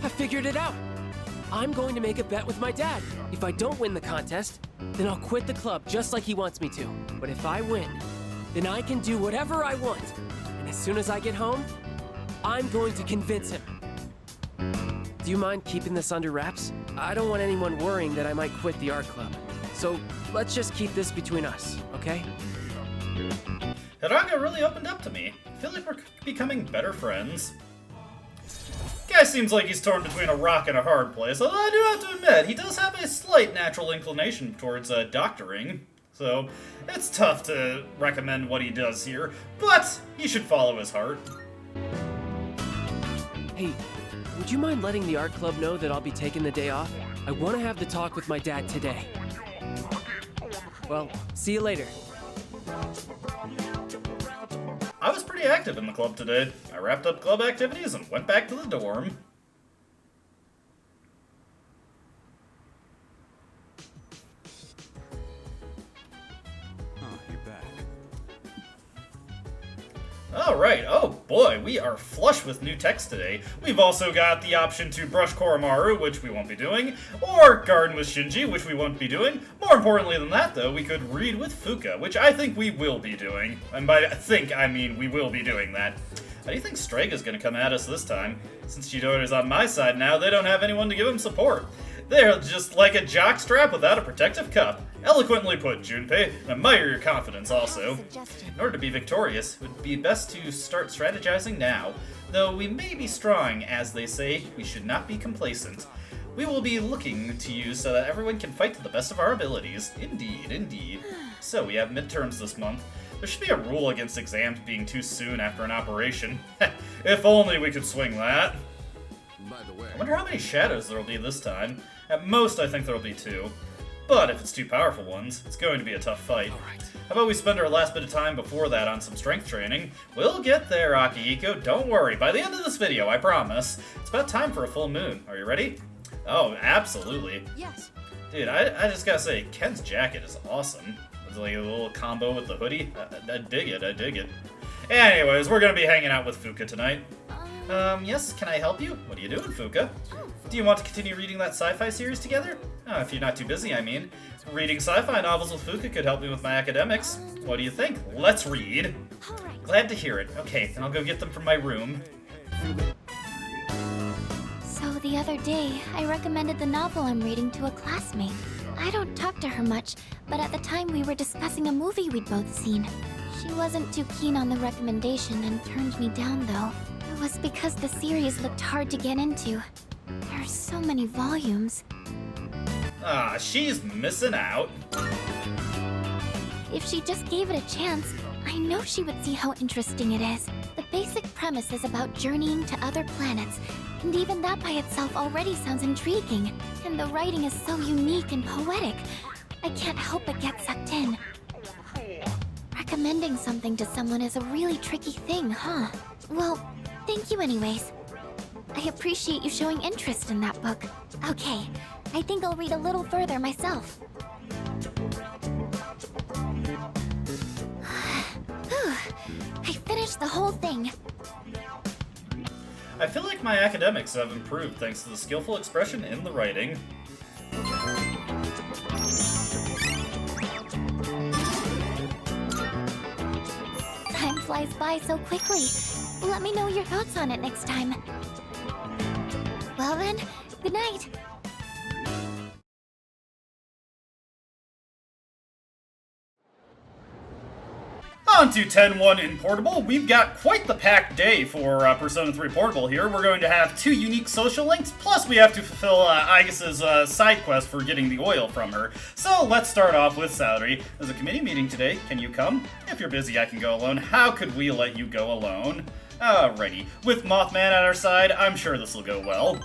I figured it out. I'm going to make a bet with my dad. If I don't win the contest, then I'll quit the club just like he wants me to. But if I win, then I can do whatever I want. And as soon as I get home, I'm going to convince him. Do you mind keeping this under wraps? I don't want anyone worrying that I might quit the art club. So let's just keep this between us, okay? Hiroga really opened up to me. I feel like we're becoming better friends. Guy seems like he's torn between a rock and a hard place, although I do have to admit, he does have a slight natural inclination towards doctoring. So, it's tough to recommend what he does here, but he should follow his heart. Hey, would you mind letting the art club know that I'll be taking the day off? I want to have the talk with my dad today. Well, see you later. I was pretty active in the club today. I wrapped up club activities and went back to the dorm. Oh, you're back. Alright, oh boy, we are flush with new text today. We've also got the option to brush Koromaru, which we won't be doing, or garden with Shinji, which we won't be doing. More importantly than that, though, we could read with Fuuka, which I think we will be doing. And by think, I mean we will be doing that. How do you think Straga's gonna come at us this time? Since Chidori's on my side now, they don't have anyone to give him support. They're just like a jockstrap without a protective cup. Eloquently put, Junpei, and admire your confidence also. In order to be victorious, it would be best to start strategizing now. Though we may be strong, as they say, we should not be complacent. We will be looking to you so that everyone can fight to the best of our abilities. Indeed, indeed. So we have midterms this month. There should be a rule against exams being too soon after an operation. If only we could swing that. By the way, I wonder how many shadows there'll be this time. At most, I think there'll be 2. But if it's 2 powerful ones, it's going to be a tough fight. alright. How about we spend our last bit of time before that on some strength training? We'll get there, Akihiko, don't worry. By the end of this video, I promise. It's about time for a full moon. Are you ready? Oh, absolutely. Yes. Dude, I just gotta say, Ken's jacket is awesome. It's like a little combo with the hoodie. I dig it, I dig it. Anyways, we're gonna be hanging out with Fuuka tonight. Yes, can I help you? What are you doing, Fuuka? Do you want to continue reading that sci-fi series together? If you're not too busy, I mean. Reading sci-fi novels with Fuuka could help me with my academics. What do you think? Let's read. Alright. Glad to hear it. Okay, then I'll go get them from my room. So the other day, I recommended the novel I'm reading to a classmate. I don't talk to her much, but at the time we were discussing a movie we'd both seen. She wasn't too keen on the recommendation and turned me down, though. It was because the series looked hard to get into. There are so many volumes. Ah, she's missing out. If she just gave it a chance, I know she would see how interesting it is. The basic premise is about journeying to other planets, and even that by itself already sounds intriguing. And the writing is so unique and poetic. I can't help but get sucked in. Recommending something to someone is a really tricky thing, huh? Well, thank you anyways. I appreciate you showing interest in that book. Okay, I think I'll read a little further myself. Whew, I finished the whole thing. I feel like my academics have improved thanks to the skillful expression in the writing. Time flies by so quickly. Let me know your thoughts on it next time. Well then, good night. On to 10-1 in Portable. We've got quite the packed day for Persona 3 Portable here. We're going to have 2 unique social links, plus we have to fulfill Aigis' side quest for getting the oil from her. So let's start off with Satori. There's a committee meeting today. Can you come? If you're busy, I can go alone. How could we let you go alone? Alrighty. With Mothman at our side, I'm sure this will go well.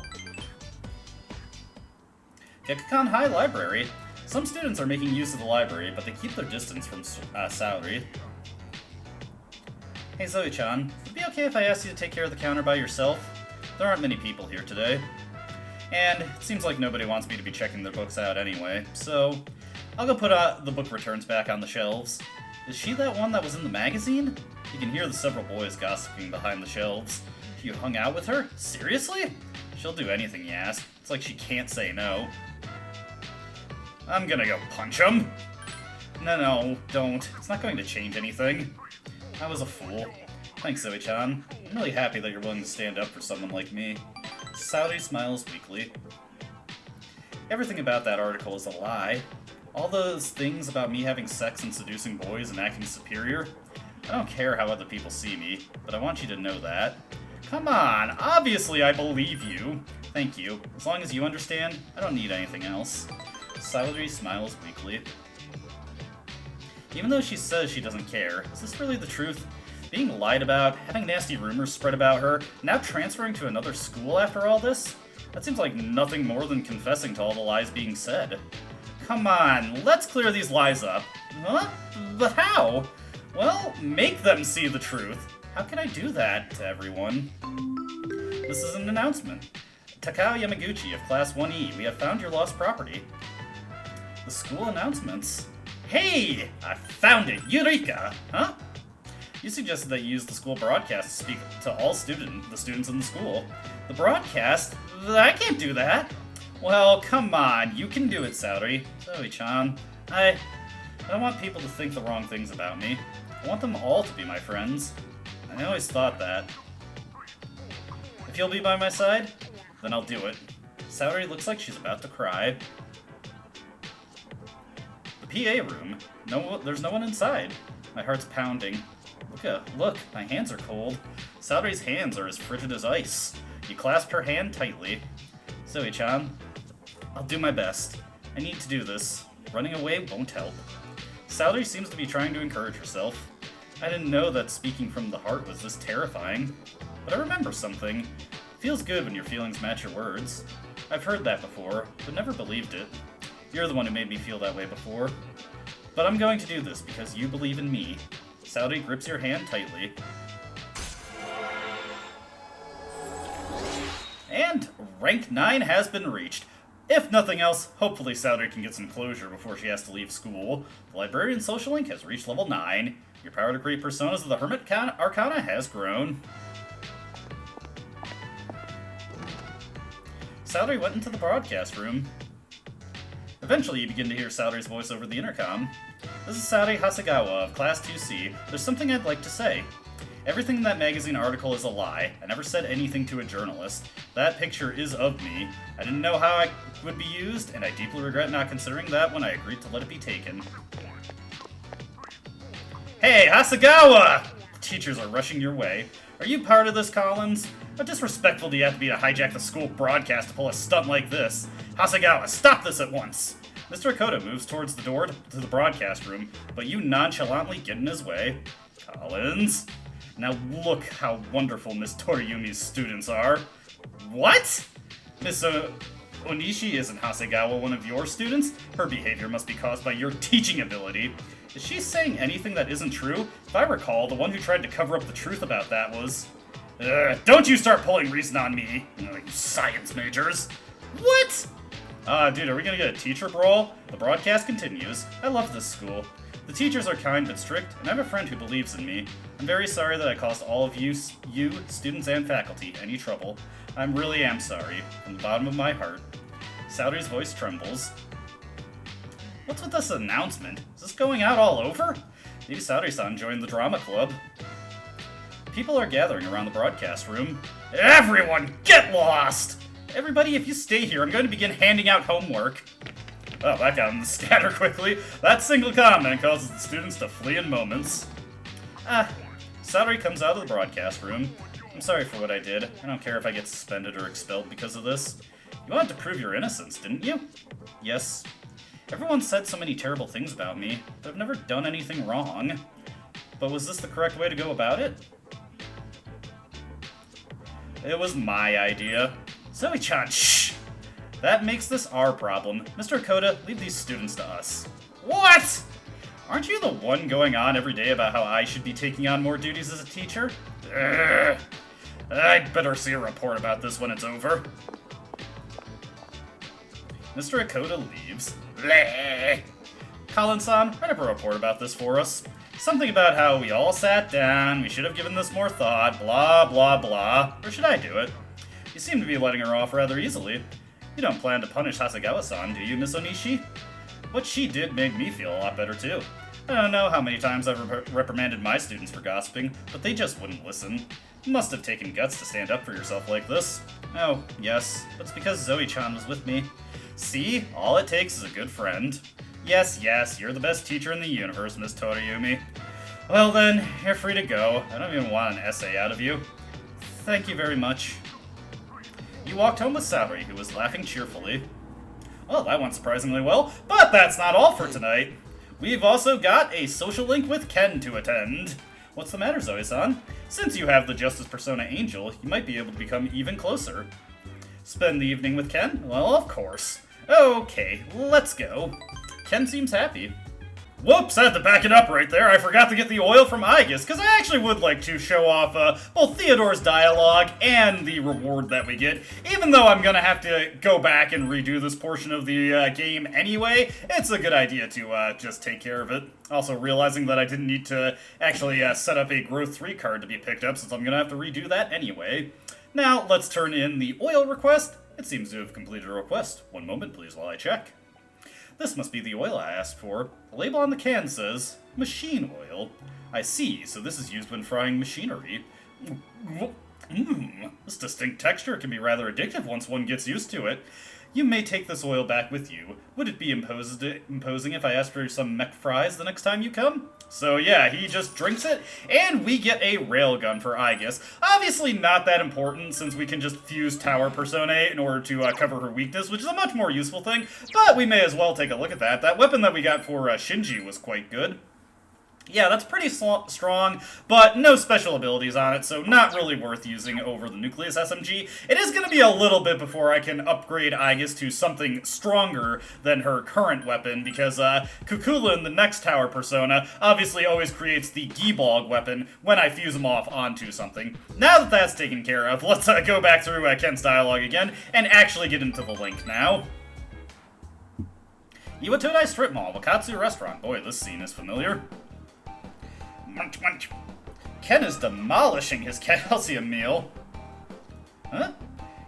Gekkan High Library. Some students are making use of the library, but they keep their distance from Satori. Hey Zoe-chan, would it be okay if I asked you to take care of the counter by yourself? There aren't many people here today. And it seems like nobody wants me to be checking their books out anyway, so I'll go put the book returns back on the shelves. Is she that one that was in the magazine? You can hear the several boys gossiping behind the shelves. You hung out with her? Seriously? She'll do anything you ask. It's like she can't say no. I'm gonna go punch him. No, don't. It's not going to change anything. I was a fool. Thanks, Zoe-chan. I'm really happy that you're willing to stand up for someone like me. Saori smiles weakly. Everything about that article is a lie. All those things about me having sex and seducing boys and acting superior. I don't care how other people see me, but I want you to know that. Come on, obviously I believe you. Thank you. As long as you understand, I don't need anything else. Saori smiles weakly. Even though she says she doesn't care, is this really the truth? Being lied about, having nasty rumors spread about her, now transferring to another school after all this? That seems like nothing more than confessing to all the lies being said. Come on, let's clear these lies up. Huh? But how? Well, make them see the truth. How can I do that to everyone? This is an announcement. Takao Yamaguchi of Class 1E, we have found your lost property. The school announcements. Hey! I found it! Eureka! Huh? You suggested that you use the school broadcast to speak to all the students in the school. The broadcast? I can't do that! Well, come on, you can do it, Saori. Zoe-chan. I don't want people to think the wrong things about me. I want them all to be my friends. I always thought that. If you'll be by my side, then I'll do it. Saori looks like she's about to cry. The PA room. There's no one inside. My heart's pounding. Look, my hands are cold. Saori's hands are as frigid as ice. You clasp her hand tightly. Zoe-chan, I'll do my best. I need to do this. Running away won't help. Saori seems to be trying to encourage herself. I didn't know that speaking from the heart was this terrifying. But I remember something. It feels good when your feelings match your words. I've heard that before, but never believed it. You're the one who made me feel that way before. But I'm going to do this because you believe in me. Saori grips your hand tightly. And rank 9 has been reached. If nothing else, hopefully Saori can get some closure before she has to leave school. The Librarian Social Link has reached level 9. Your power to create personas of the Hermit Arcana has grown. Saori went into the broadcast room. Eventually, you begin to hear Saori's voice over the intercom. This is Saori Hasegawa of Class 2C. There's something I'd like to say. Everything in that magazine article is a lie. I never said anything to a journalist. That picture is of me. I didn't know how it would be used, and I deeply regret not considering that when I agreed to let it be taken. Hey, Hasegawa! The teachers are rushing your way. Are you part of this, Collins? How disrespectful do you have to be to hijack the school broadcast to pull a stunt like this? Hasegawa, stop this at once! Mr. Akoto moves towards the door to the broadcast room, but you nonchalantly get in his way. Collins? Now look how wonderful Miss Toriyumi's students are. What? Miss Onishi isn't Hasegawa one of your students? Her behavior must be caused by your teaching ability. Is she saying anything that isn't true? If I recall, the one who tried to cover up the truth about that was... don't you start pulling reason on me, you science majors. What? Dude, are we gonna get a teacher brawl? The broadcast continues. I love this school. The teachers are kind but strict, and I have a friend who believes in me. I'm very sorry that I caused all of you, students and faculty, any trouble. I really am sorry, from the bottom of my heart. Saori's voice trembles. What's with this announcement? Is this going out all over? Maybe Saori-san joined the drama club. People are gathering around the broadcast room. Everyone, get lost! Everybody, if you stay here, I'm going to begin handing out homework. Oh, that got him to scatter quickly. That single comment causes the students to flee in moments. Satori comes out of the broadcast room. I'm sorry for what I did. I don't care if I get suspended or expelled because of this. You wanted to prove your innocence, didn't you? Yes. Everyone said so many terrible things about me, but I've never done anything wrong. But was this the correct way to go about it? It was my idea. Zoe-chan, shh! That makes this our problem. Mr. Koda, leave these students to us. What?! Aren't you the one going on every day about how I should be taking on more duties as a teacher? Ugh. I'd better see a report about this when it's over. Mr. Akoda leaves. Bleh. Colin-san, write up a report about this for us. Something about how we all sat down, we should have given this more thought, blah, blah, blah. Or should I do it? You seem to be letting her off rather easily. You don't plan to punish Hasegawa-san, do you, Miss Onishi? What she did made me feel a lot better, too. I don't know how many times I've reprimanded my students for gossiping, but they just wouldn't listen. You must have taken guts to stand up for yourself like this. Oh, yes, but it's because Zoe-chan was with me. See? All it takes is a good friend. Yes, you're the best teacher in the universe, Miss Toriyumi. Well then, you're free to go. I don't even want an essay out of you. Thank you very much. You walked home with Satori, who was laughing cheerfully. Well, that went surprisingly well, but that's not all for tonight. We've also got a social link with Ken to attend. What's the matter, Zoe-san? Since you have the Justice Persona Angel, you might be able to become even closer. Spend the evening with Ken? Well, of course. Okay, let's go. Ken seems happy. Whoops, I had to back it up right there. I forgot to get the oil from Aigis, because I actually would like to show off both Theodore's dialogue and the reward that we get. Even though I'm going to have to go back and redo this portion of the game anyway, it's a good idea to just take care of it. Also realizing that I didn't need to actually set up a Growth 3 card to be picked up, since I'm going to have to redo that anyway. Now, let's turn in the oil request. It seems to have completed a request. One moment, please, while I check. This must be the oil I asked for. The label on the can says, machine oil. I see, so this is used when frying machinery. This distinct texture can be rather addictive once one gets used to it. You may take this oil back with you. Would it be imposing if I asked for some mech fries the next time you come? So yeah, he just drinks it, and we get a railgun for Aigis. Obviously not that important, since we can just fuse Tower Personae in order to cover her weakness, which is a much more useful thing, but we may as well take a look at that. That weapon that we got for Shinji was quite good. Yeah, that's pretty strong, but no special abilities on it, so not really worth using over the Nucleus SMG. It is going to be a little bit before I can upgrade Aigis to something stronger than her current weapon, because Kukulin, the next Tower Persona, obviously always creates the Giebog weapon when I fuse them off onto something. Now that that's taken care of, let's go back through Ken's dialogue again, and actually get into the link now. Iwatodai Strip Mall, Wakatsu Restaurant. Boy, this scene is familiar. Munch, munch. Ken is demolishing his calcium meal. Huh?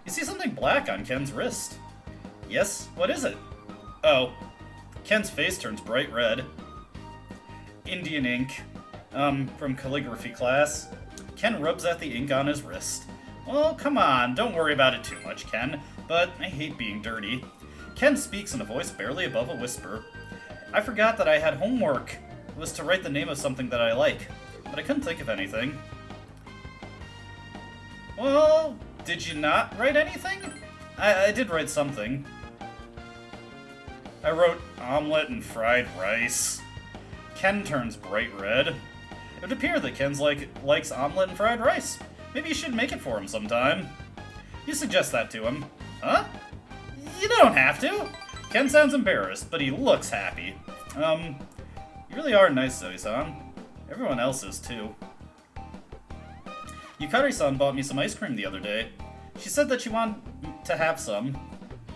You see something black on Ken's wrist. Yes? What is it? Oh. Ken's face turns bright red. Indian ink. From calligraphy class. Ken rubs at the ink on his wrist. Well, come on, don't worry about it too much, Ken. But I hate being dirty. Ken speaks in a voice barely above a whisper. I forgot that I had homework. It was to write the name of something that I like, but I couldn't think of anything. Well, did you not write anything? I did write something. I wrote omelet and fried rice. Ken turns bright red. It would appear that Ken likes omelet and fried rice. Maybe you should make it for him sometime. You suggest that to him. Huh? You don't have to. Ken sounds embarrassed, but he looks happy. You really are nice, Zoe-san. Everyone else is, too. Yukari-san bought me some ice cream the other day. She said that she wanted to have some,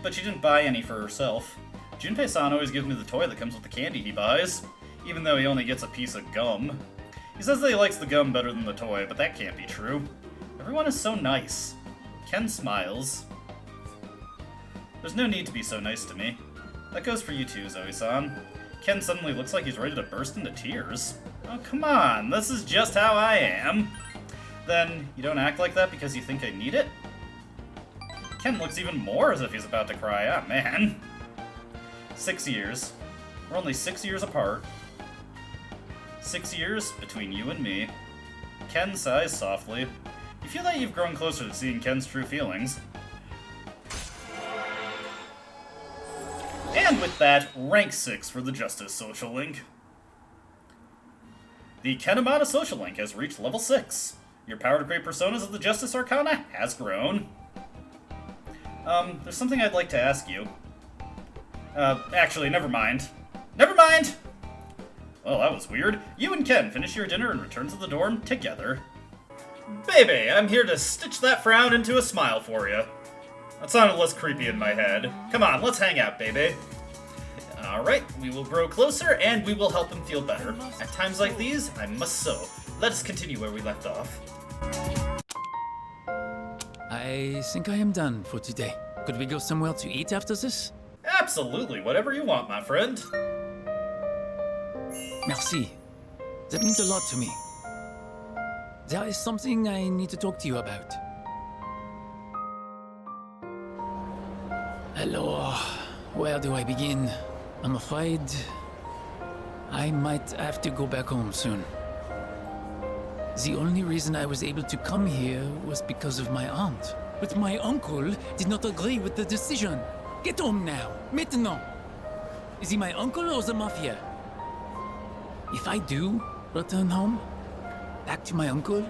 but she didn't buy any for herself. Junpei-san always gives me the toy that comes with the candy he buys, even though he only gets a piece of gum. He says that he likes the gum better than the toy, but that can't be true. Everyone is so nice. Ken smiles. There's no need to be so nice to me. That goes for you too, Zoe-san. Ken suddenly looks like he's ready to burst into tears. Oh, come on, this is just how I am. Then, you don't act like that because you think I need it? Ken looks even more as if he's about to cry. Ah, man. 6 years. We're only 6 years apart. 6 years between you and me. Ken sighs softly. You feel that you've grown closer to seeing Ken's true feelings. And with that, rank 6 for the Justice social link. The Kenomata social link has reached level 6. Your power to create personas of the Justice Arcana has grown. There's something I'd like to ask you. Actually, never mind. Never mind! Well, that was weird. You and Ken finish your dinner and return to the dorm together. Baby, I'm here to stitch that frown into a smile for you. That sounded less creepy in my head. Come on, let's hang out, baby. Alright, we will grow closer, and we will help him feel better. At times like these, I must so. Let us continue where we left off. I think I am done for today. Could we go somewhere to eat after this? Absolutely, whatever you want, my friend. Merci. That means a lot to me. There is something I need to talk to you about. Hello, where do I begin? I'm afraid I might have to go back home soon. The only reason I was able to come here was because of my aunt. But my uncle did not agree with the decision. Get home now, maintenant. Is he my uncle or the mafia? If I do return home, back to my uncle,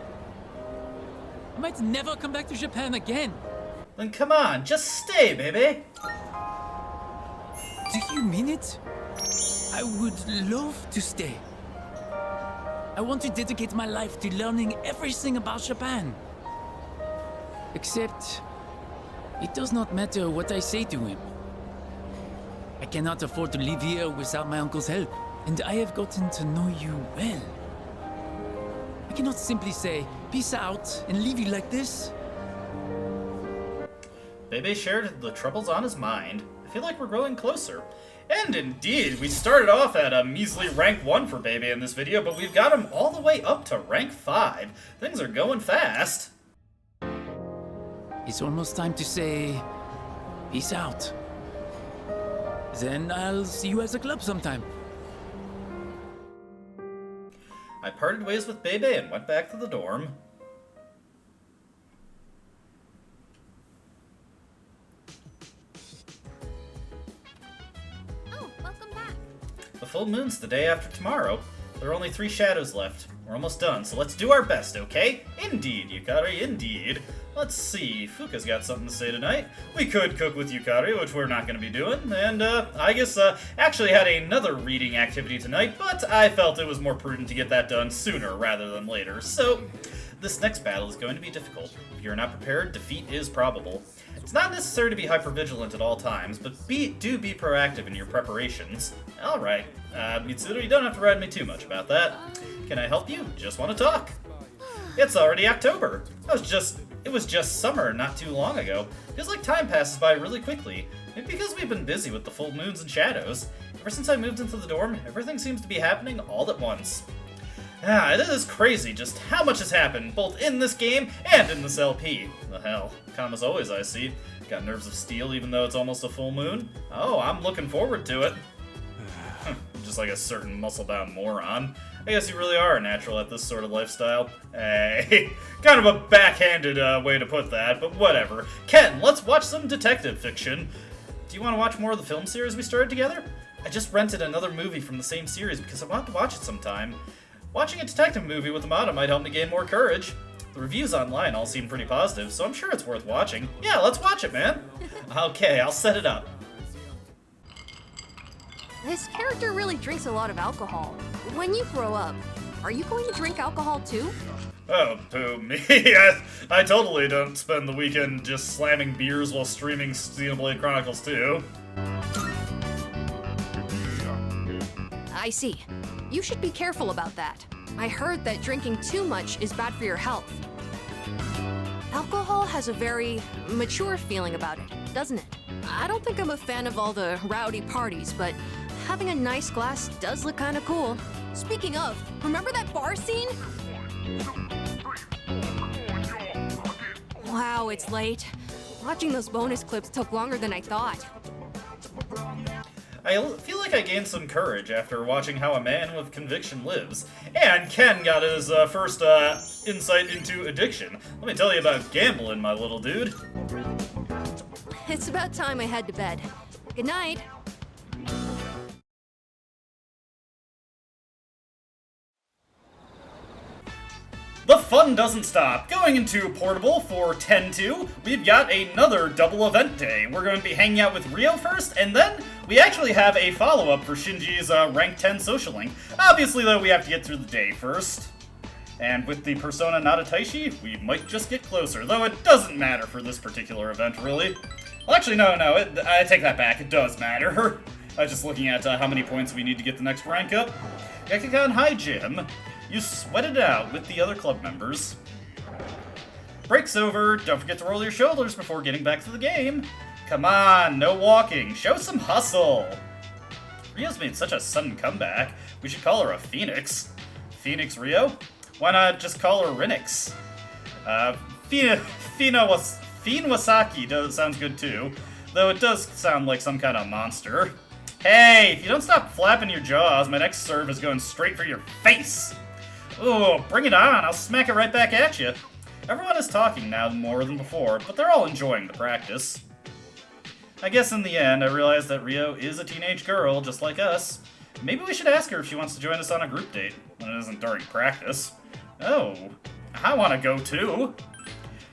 I might never come back to Japan again. Then come on, just stay, baby. Do you mean it? I would love to stay. I want to dedicate my life to learning everything about Japan. Except, it does not matter what I say to him. I cannot afford to live here without my uncle's help, and I have gotten to know you well. I cannot simply say, peace out, and leave you like this. Bebe shared the troubles on his mind. I feel like we're growing closer. And indeed, we started off at a measly rank 1 for Bebe in this video, but we've got him all the way up to rank 5. Things are going fast. It's almost time to say, peace out. Then I'll see you at the club sometime. I parted ways with Bebe and went back to the dorm. Oh, welcome back. The full moon's the day after tomorrow. There are only 3 shadows left. We're almost done, so let's do our best, okay? Indeed, Yukari, indeed. Let's see, Fuuka's got something to say tonight. We could cook with Yukari, which we're not going to be doing, and Aigis actually had another reading activity tonight, but I felt it was more prudent to get that done sooner rather than later, so this next battle is going to be difficult. If you're not prepared, defeat is probable. It's not necessary to be hypervigilant at all times, but do be proactive in your preparations. Alright, Mitsuru, you don't have to ride me too much about that. Can I help you? Just want to talk. It's already October. It was just summer not too long ago. Feels like time passes by really quickly. Maybe because we've been busy with the full moons and shadows. Ever since I moved into the dorm, everything seems to be happening all at once. It is crazy just how much has happened, both in this game and in this LP. The hell, calm as always, I see. Got nerves of steel even though it's almost a full moon? Oh, I'm looking forward to it. Just like a certain muscle-bound moron. I guess you really are a natural at this sort of lifestyle. Hey, kind of a backhanded way to put that, but whatever. Ken, let's watch some detective fiction. Do you want to watch more of the film series we started together? I just rented another movie from the same series because I wanted to watch it sometime. Watching a detective movie with Amada might help me gain more courage. The reviews online all seem pretty positive, so I'm sure it's worth watching. Yeah, let's watch it, man. Okay, I'll set it up. This character really drinks a lot of alcohol. When you grow up, are you going to drink alcohol too? Oh, poo me. I totally don't spend the weekend just slamming beers while streaming Xenoblade Chronicles 2. I see. You should be careful about that. I heard that drinking too much is bad for your health. Alcohol has a very mature feeling about it, doesn't it? I don't think I'm a fan of all the rowdy parties, but having a nice glass does look kind of cool. Speaking of, remember that bar scene? Wow, it's late. Watching those bonus clips took longer than I thought. I feel like I gained some courage after watching how a man with conviction lives. And Ken got his first insight into addiction. Let me tell you about gambling, my little dude. It's about time I head to bed. Good night. The fun doesn't stop. Going into Portable for 10-2, we've got another double event day. We're going to be hanging out with Rio first, and then we actually have a follow-up for Shinji's Rank 10 social link. Obviously, though, we have to get through the day first. And with the Persona Nada Taishi, we might just get closer, though it doesn't matter for this particular event, really. Well, actually, no, I take that back. It does matter. I was just looking at how many points we need to get the next rank up. Gekkan, hi, Jim. You sweated it out with the other club members. Break's over. Don't forget to roll your shoulders before getting back to the game. Come on, no walking. Show some hustle. Rio's made such a sudden comeback. We should call her a Phoenix. Phoenix Rio? Why not just call her Rinix? Fiend Wasaki sounds good too, though it does sound like some kind of monster. Hey, if you don't stop flapping your jaws, my next serve is going straight for your face. Ooh, bring it on, I'll smack it right back at you. Everyone is talking now more than before, but they're all enjoying the practice. I guess in the end, I realized that Rio is a teenage girl, just like us. Maybe we should ask her if she wants to join us on a group date, when it isn't during practice. Oh, I want to go too.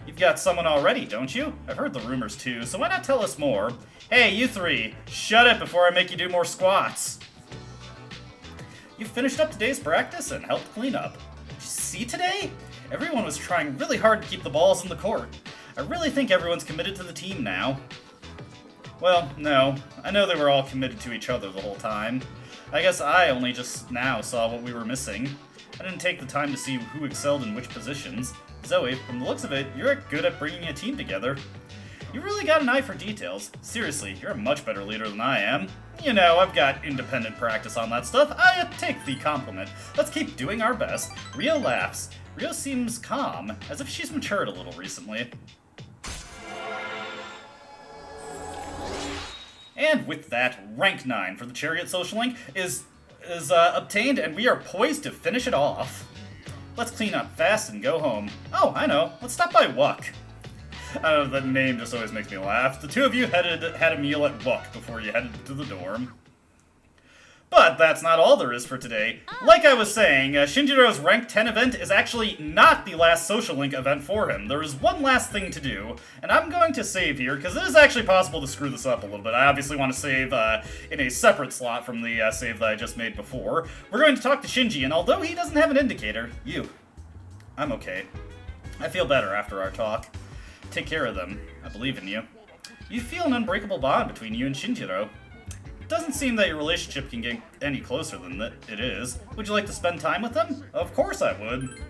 You've got someone already, don't you? I've heard the rumors too, so why not tell us more? Hey, you three, shut it before I make you do more squats. You finished up today's practice and helped clean up. Did you see today? Everyone was trying really hard to keep the balls in the court. I really think everyone's committed to the team now. Well, no. I know they were all committed to each other the whole time. I guess I only just now saw what we were missing. I didn't take the time to see who excelled in which positions. Zoe, from the looks of it, you're good at bringing a team together. You really got an eye for details. Seriously, you're a much better leader than I am. You know, I've got independent practice on that stuff. I take the compliment. Let's keep doing our best. Rio laughs. Rio seems calm, as if she's matured a little recently. And with that, rank 9 for the Chariot social link is obtained, and we are poised to finish it off. Let's clean up fast and go home. Oh, I know. Let's stop by Wuck. I don't know, that name just always makes me laugh. The two of you had a meal at Wuck before you headed to the dorm. But that's not all there is for today. Like I was saying, Shinjiro's Rank 10 event is actually not the last social link event for him. There is one last thing to do, and I'm going to save here, because it is actually possible to screw this up a little bit. I obviously want to save in a separate slot from the save that I just made before. We're going to talk to Shinji, and although he doesn't have an indicator, I'm okay. I feel better after our talk. Take care of them. I believe in you. You feel an unbreakable bond between you and Shinjiro. It doesn't seem that your relationship can get any closer than it is. Would you like to spend time with them? Of course I would.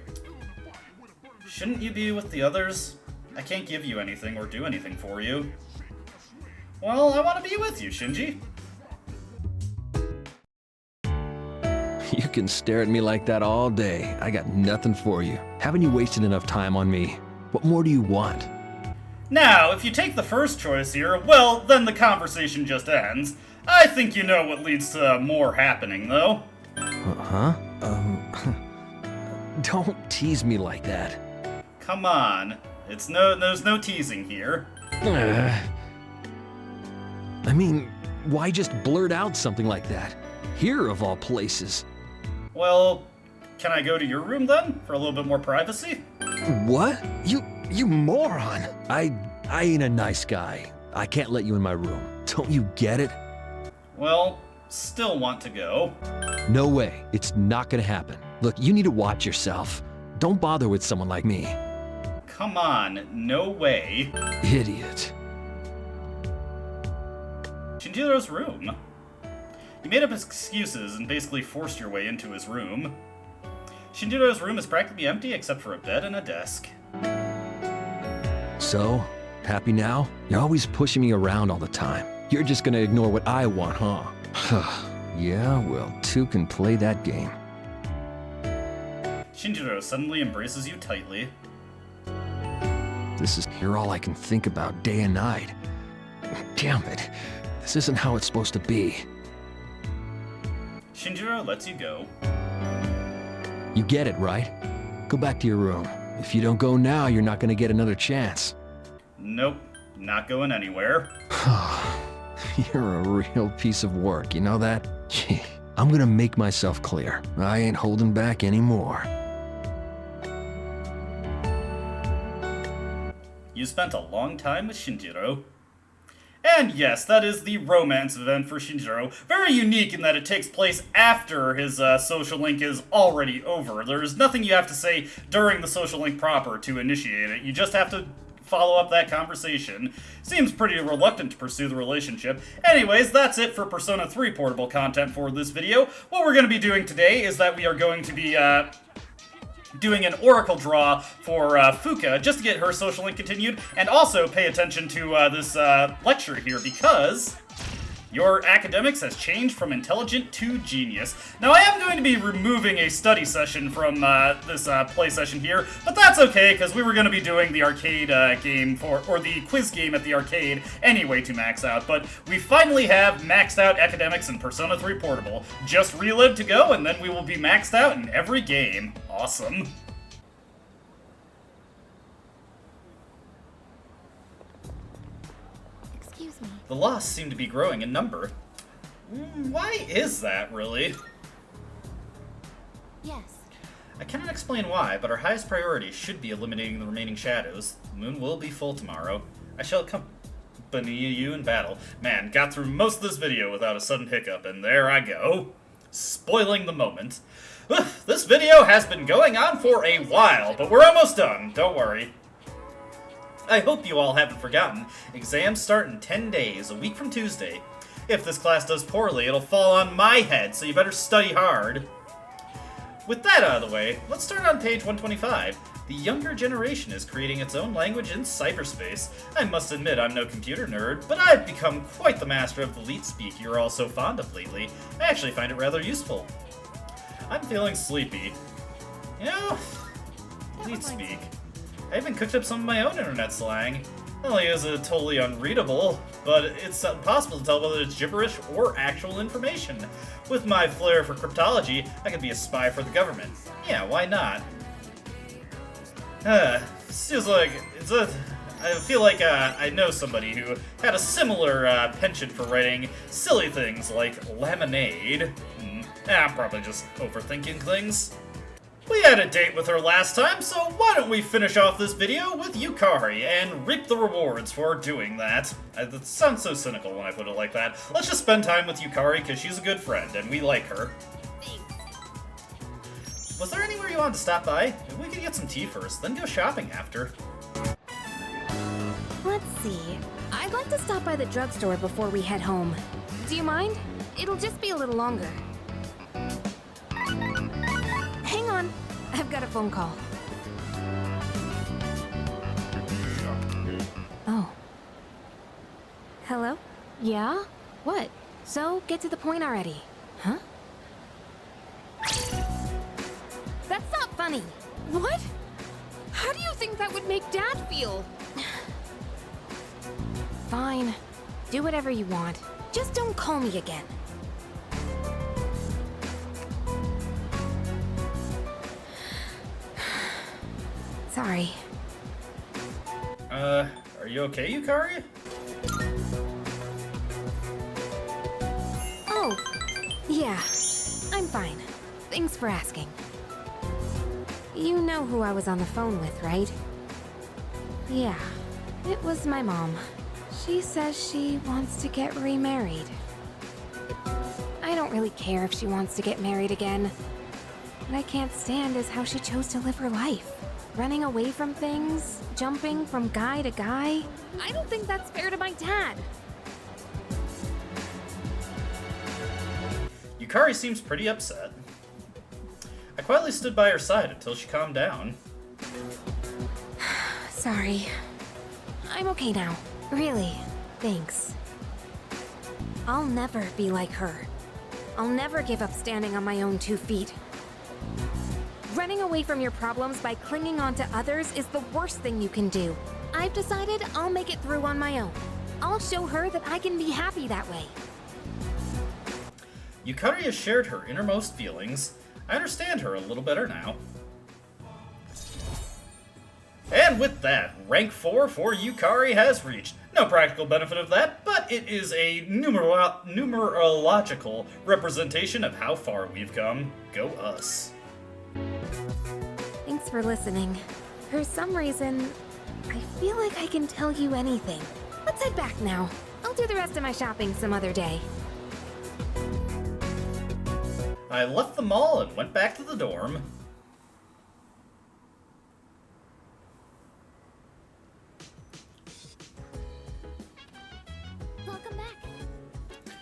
Shouldn't you be with the others? I can't give you anything or do anything for you. Well, I want to be with you, Shinji. You can stare at me like that all day. I got nothing for you. Haven't you wasted enough time on me? What more do you want? Now, if you take the first choice here, well, then the conversation just ends. I think you know what leads to more happening, though. Don't tease me like that. Come on. There's no teasing here. I mean, why just blurt out something like that? Here, of all places. Well, can I go to your room then, for a little bit more privacy? What? You moron! I ain't a nice guy. I can't let you in my room. Don't you get it? Well, still want to go. No way. It's not gonna happen. Look, you need to watch yourself. Don't bother with someone like me. Come on, no way. Idiot. Shinjiro's room. You made up his excuses and basically forced your way into his room. Shinjiro's room is practically empty except for a bed and a desk. So, happy now? You're always pushing me around all the time. You're just gonna ignore what I want, huh? Yeah, well, two can play that game. Shinjiro suddenly embraces you tightly. You're all I can think about day and night. Damn it. This isn't how it's supposed to be. Shinjiro lets you go. You get it, right? Go back to your room. If you don't go now, you're not gonna get another chance. Nope, not going anywhere. You're a real piece of work, you know that? Gee, I'm gonna make myself clear. I ain't holding back anymore. You spent a long time with Shinjiro. And yes, that is the romance event for Shinjiro. Very unique in that it takes place after his social link is already over. There's nothing you have to say during the social link proper to initiate it. You just have to follow up that conversation. Seems pretty reluctant to pursue the relationship. Anyways, that's it for Persona 3 portable content for this video. What we're going to be doing today is that we are going to be doing an oracle draw for Fuuka, just to get her social link continued, and also pay attention to this lecture here, because your academics has changed from intelligent to genius. Now, I am going to be removing a study session from this play session here, but that's okay, because we were going to be doing the arcade game or the quiz game at the arcade anyway to max out, but we finally have maxed out academics in Persona 3 Portable. Just relive to go, and then we will be maxed out in every game. Awesome. Excuse me. The lost seem to be growing in number. Why is that, really? Yes. I cannot explain why, but our highest priority should be eliminating the remaining shadows. The moon will be full tomorrow. I shall accompany you in battle. Man, got through most of this video without a sudden hiccup, and there I go. Spoiling the moment. This video has been going on for a while, but we're almost done. Don't worry. I hope you all haven't forgotten. Exams start in 10 days, a week from Tuesday. If this class does poorly, it'll fall on my head, so you better study hard. With that out of the way, let's start on page 125. The younger generation is creating its own language in cyberspace. I must admit I'm no computer nerd, but I've become quite the master of the leet speak you're all so fond of lately. I actually find it rather useful. I'm feeling sleepy. You know, leet speak. I even cooked up some of my own internet slang. Not only is it totally unreadable, but it's impossible to tell whether it's gibberish or actual information. With my flair for cryptology, I could be a spy for the government. Yeah, why not? Feels like I feel like I know somebody who had a similar penchant for writing silly things like lemonade. I'm probably just overthinking things. We had a date with her last time, so why don't we finish off this video with Yukari and reap the rewards for doing that. That sounds so cynical when I put it like that. Let's just spend time with Yukari because she's a good friend and we like her. Was there anywhere you wanted to stop by? Maybe we could get some tea first, then go shopping after. Let's see. I'd like to stop by the drugstore before we head home. Do you mind? It'll just be a little longer. Hang on. I've got a phone call. Oh. Hello? Yeah? What? So, get to the point already. Huh? That's not funny. What? How do you think that would make Dad feel? Fine. Do whatever you want. Just don't call me again. Sorry. Are you okay, Yukari? Oh, yeah. I'm fine. Thanks for asking. You know who I was on the phone with, right? Yeah, it was my mom. She says she wants to get remarried. I don't really care if she wants to get married again. What I can't stand is how she chose to live her life. Running away from things, jumping from guy to guy. I don't think that's fair to my dad. Yukari seems pretty upset. I quietly stood by her side until she calmed down. Sorry. I'm okay now. Really. Thanks. I'll never be like her. I'll never give up standing on my own 2 feet. Running away from your problems by clinging on to others is the worst thing you can do. I've decided I'll make it through on my own. I'll show her that I can be happy that way. Yukari has shared her innermost feelings. I understand her a little better now. And with that, rank 4 for Yukari has reached. No practical benefit of that, but it is a numerological representation of how far we've come. Go us. Thanks for listening. For some reason, I feel like I can tell you anything. Let's head back now. I'll do the rest of my shopping some other day. I left the mall and went back to the dorm. Welcome back.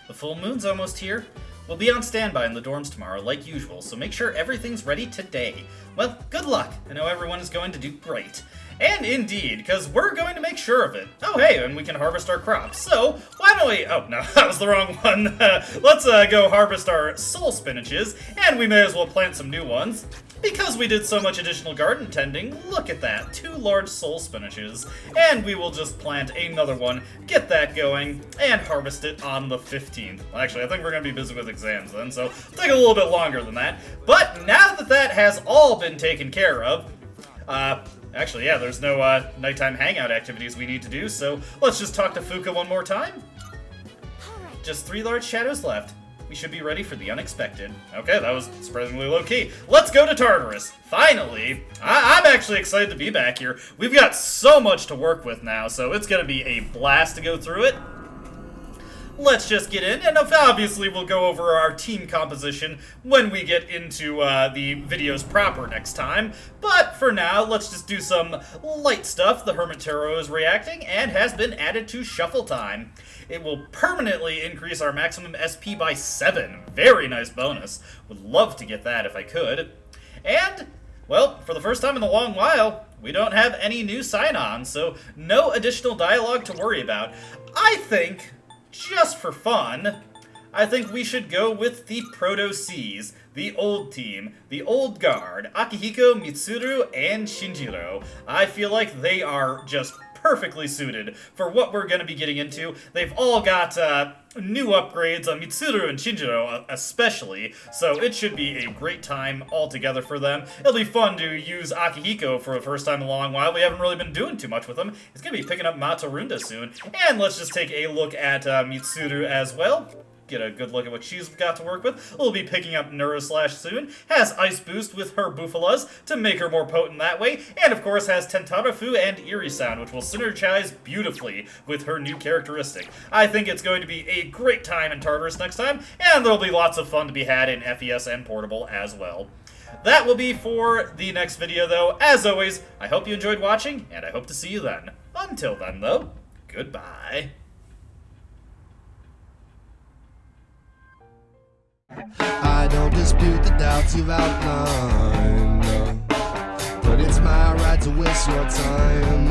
The full moon's almost here. We'll be on standby in the dorms tomorrow, like usual, so make sure everything's ready today. Well, good luck. I know everyone is going to do great. And indeed, because we're going to make sure of it. Oh, hey, and we can harvest our crops. So, why don't we... Oh, no, that was the wrong one. Let's go harvest our soul spinaches, and we may as well plant some new ones. Because we did so much additional garden tending, look at that, 2 large soul spinaches. And we will just plant another one, get that going, and harvest it on the 15th. Actually, I think we're going to be busy with exams then, so take a little bit longer than that. But now that that has all been taken care of, actually, yeah, there's no nighttime hangout activities we need to do, so let's just talk to Fuuka one more time. Just 3 large shadows left. We should be ready for the unexpected. Okay, that was surprisingly low-key. Let's go to Tartarus. Finally! I'm actually excited to be back here. We've got so much to work with now, so it's going to be a blast to go through it. Let's just get in, and obviously we'll go over our team composition when we get into the videos proper next time. But for now, let's just do some light stuff. The Hermit Tarot is reacting and has been added to Shuffle Time. It will permanently increase our maximum SP by 7. Very nice bonus. Would love to get that if I could. And, well, for the first time in a long while, we don't have any new sign-ons, so no additional dialogue to worry about. I think, just for fun, I think we should go with the Proto-Cs, the old team, the old guard, Akihiko, Mitsuru, and Shinjiro. I feel like they are just perfectly suited for what we're going to be getting into. They've all got new upgrades, Mitsuru and Shinjiro especially, so it should be a great time altogether for them. It'll be fun to use Akihiko for the first time in a long while. We haven't really been doing too much with him. He's going to be picking up Matorunda soon. And let's just take a look at Mitsuru as well. Get a good look at what she's got to work with. We'll be picking up Neuroslash soon. Has Ice Boost with her Buffalas to make her more potent that way. And of course has Tentarafu and Eerie Sound, which will synergize beautifully with her new characteristic. I think it's going to be a great time in Tartarus next time, and there'll be lots of fun to be had in FES and Portable as well. That will be for the next video though. As always, I hope you enjoyed watching, and I hope to see you then. Until then though, goodbye. I don't dispute the doubts you've outlined, but it's my right to waste your time.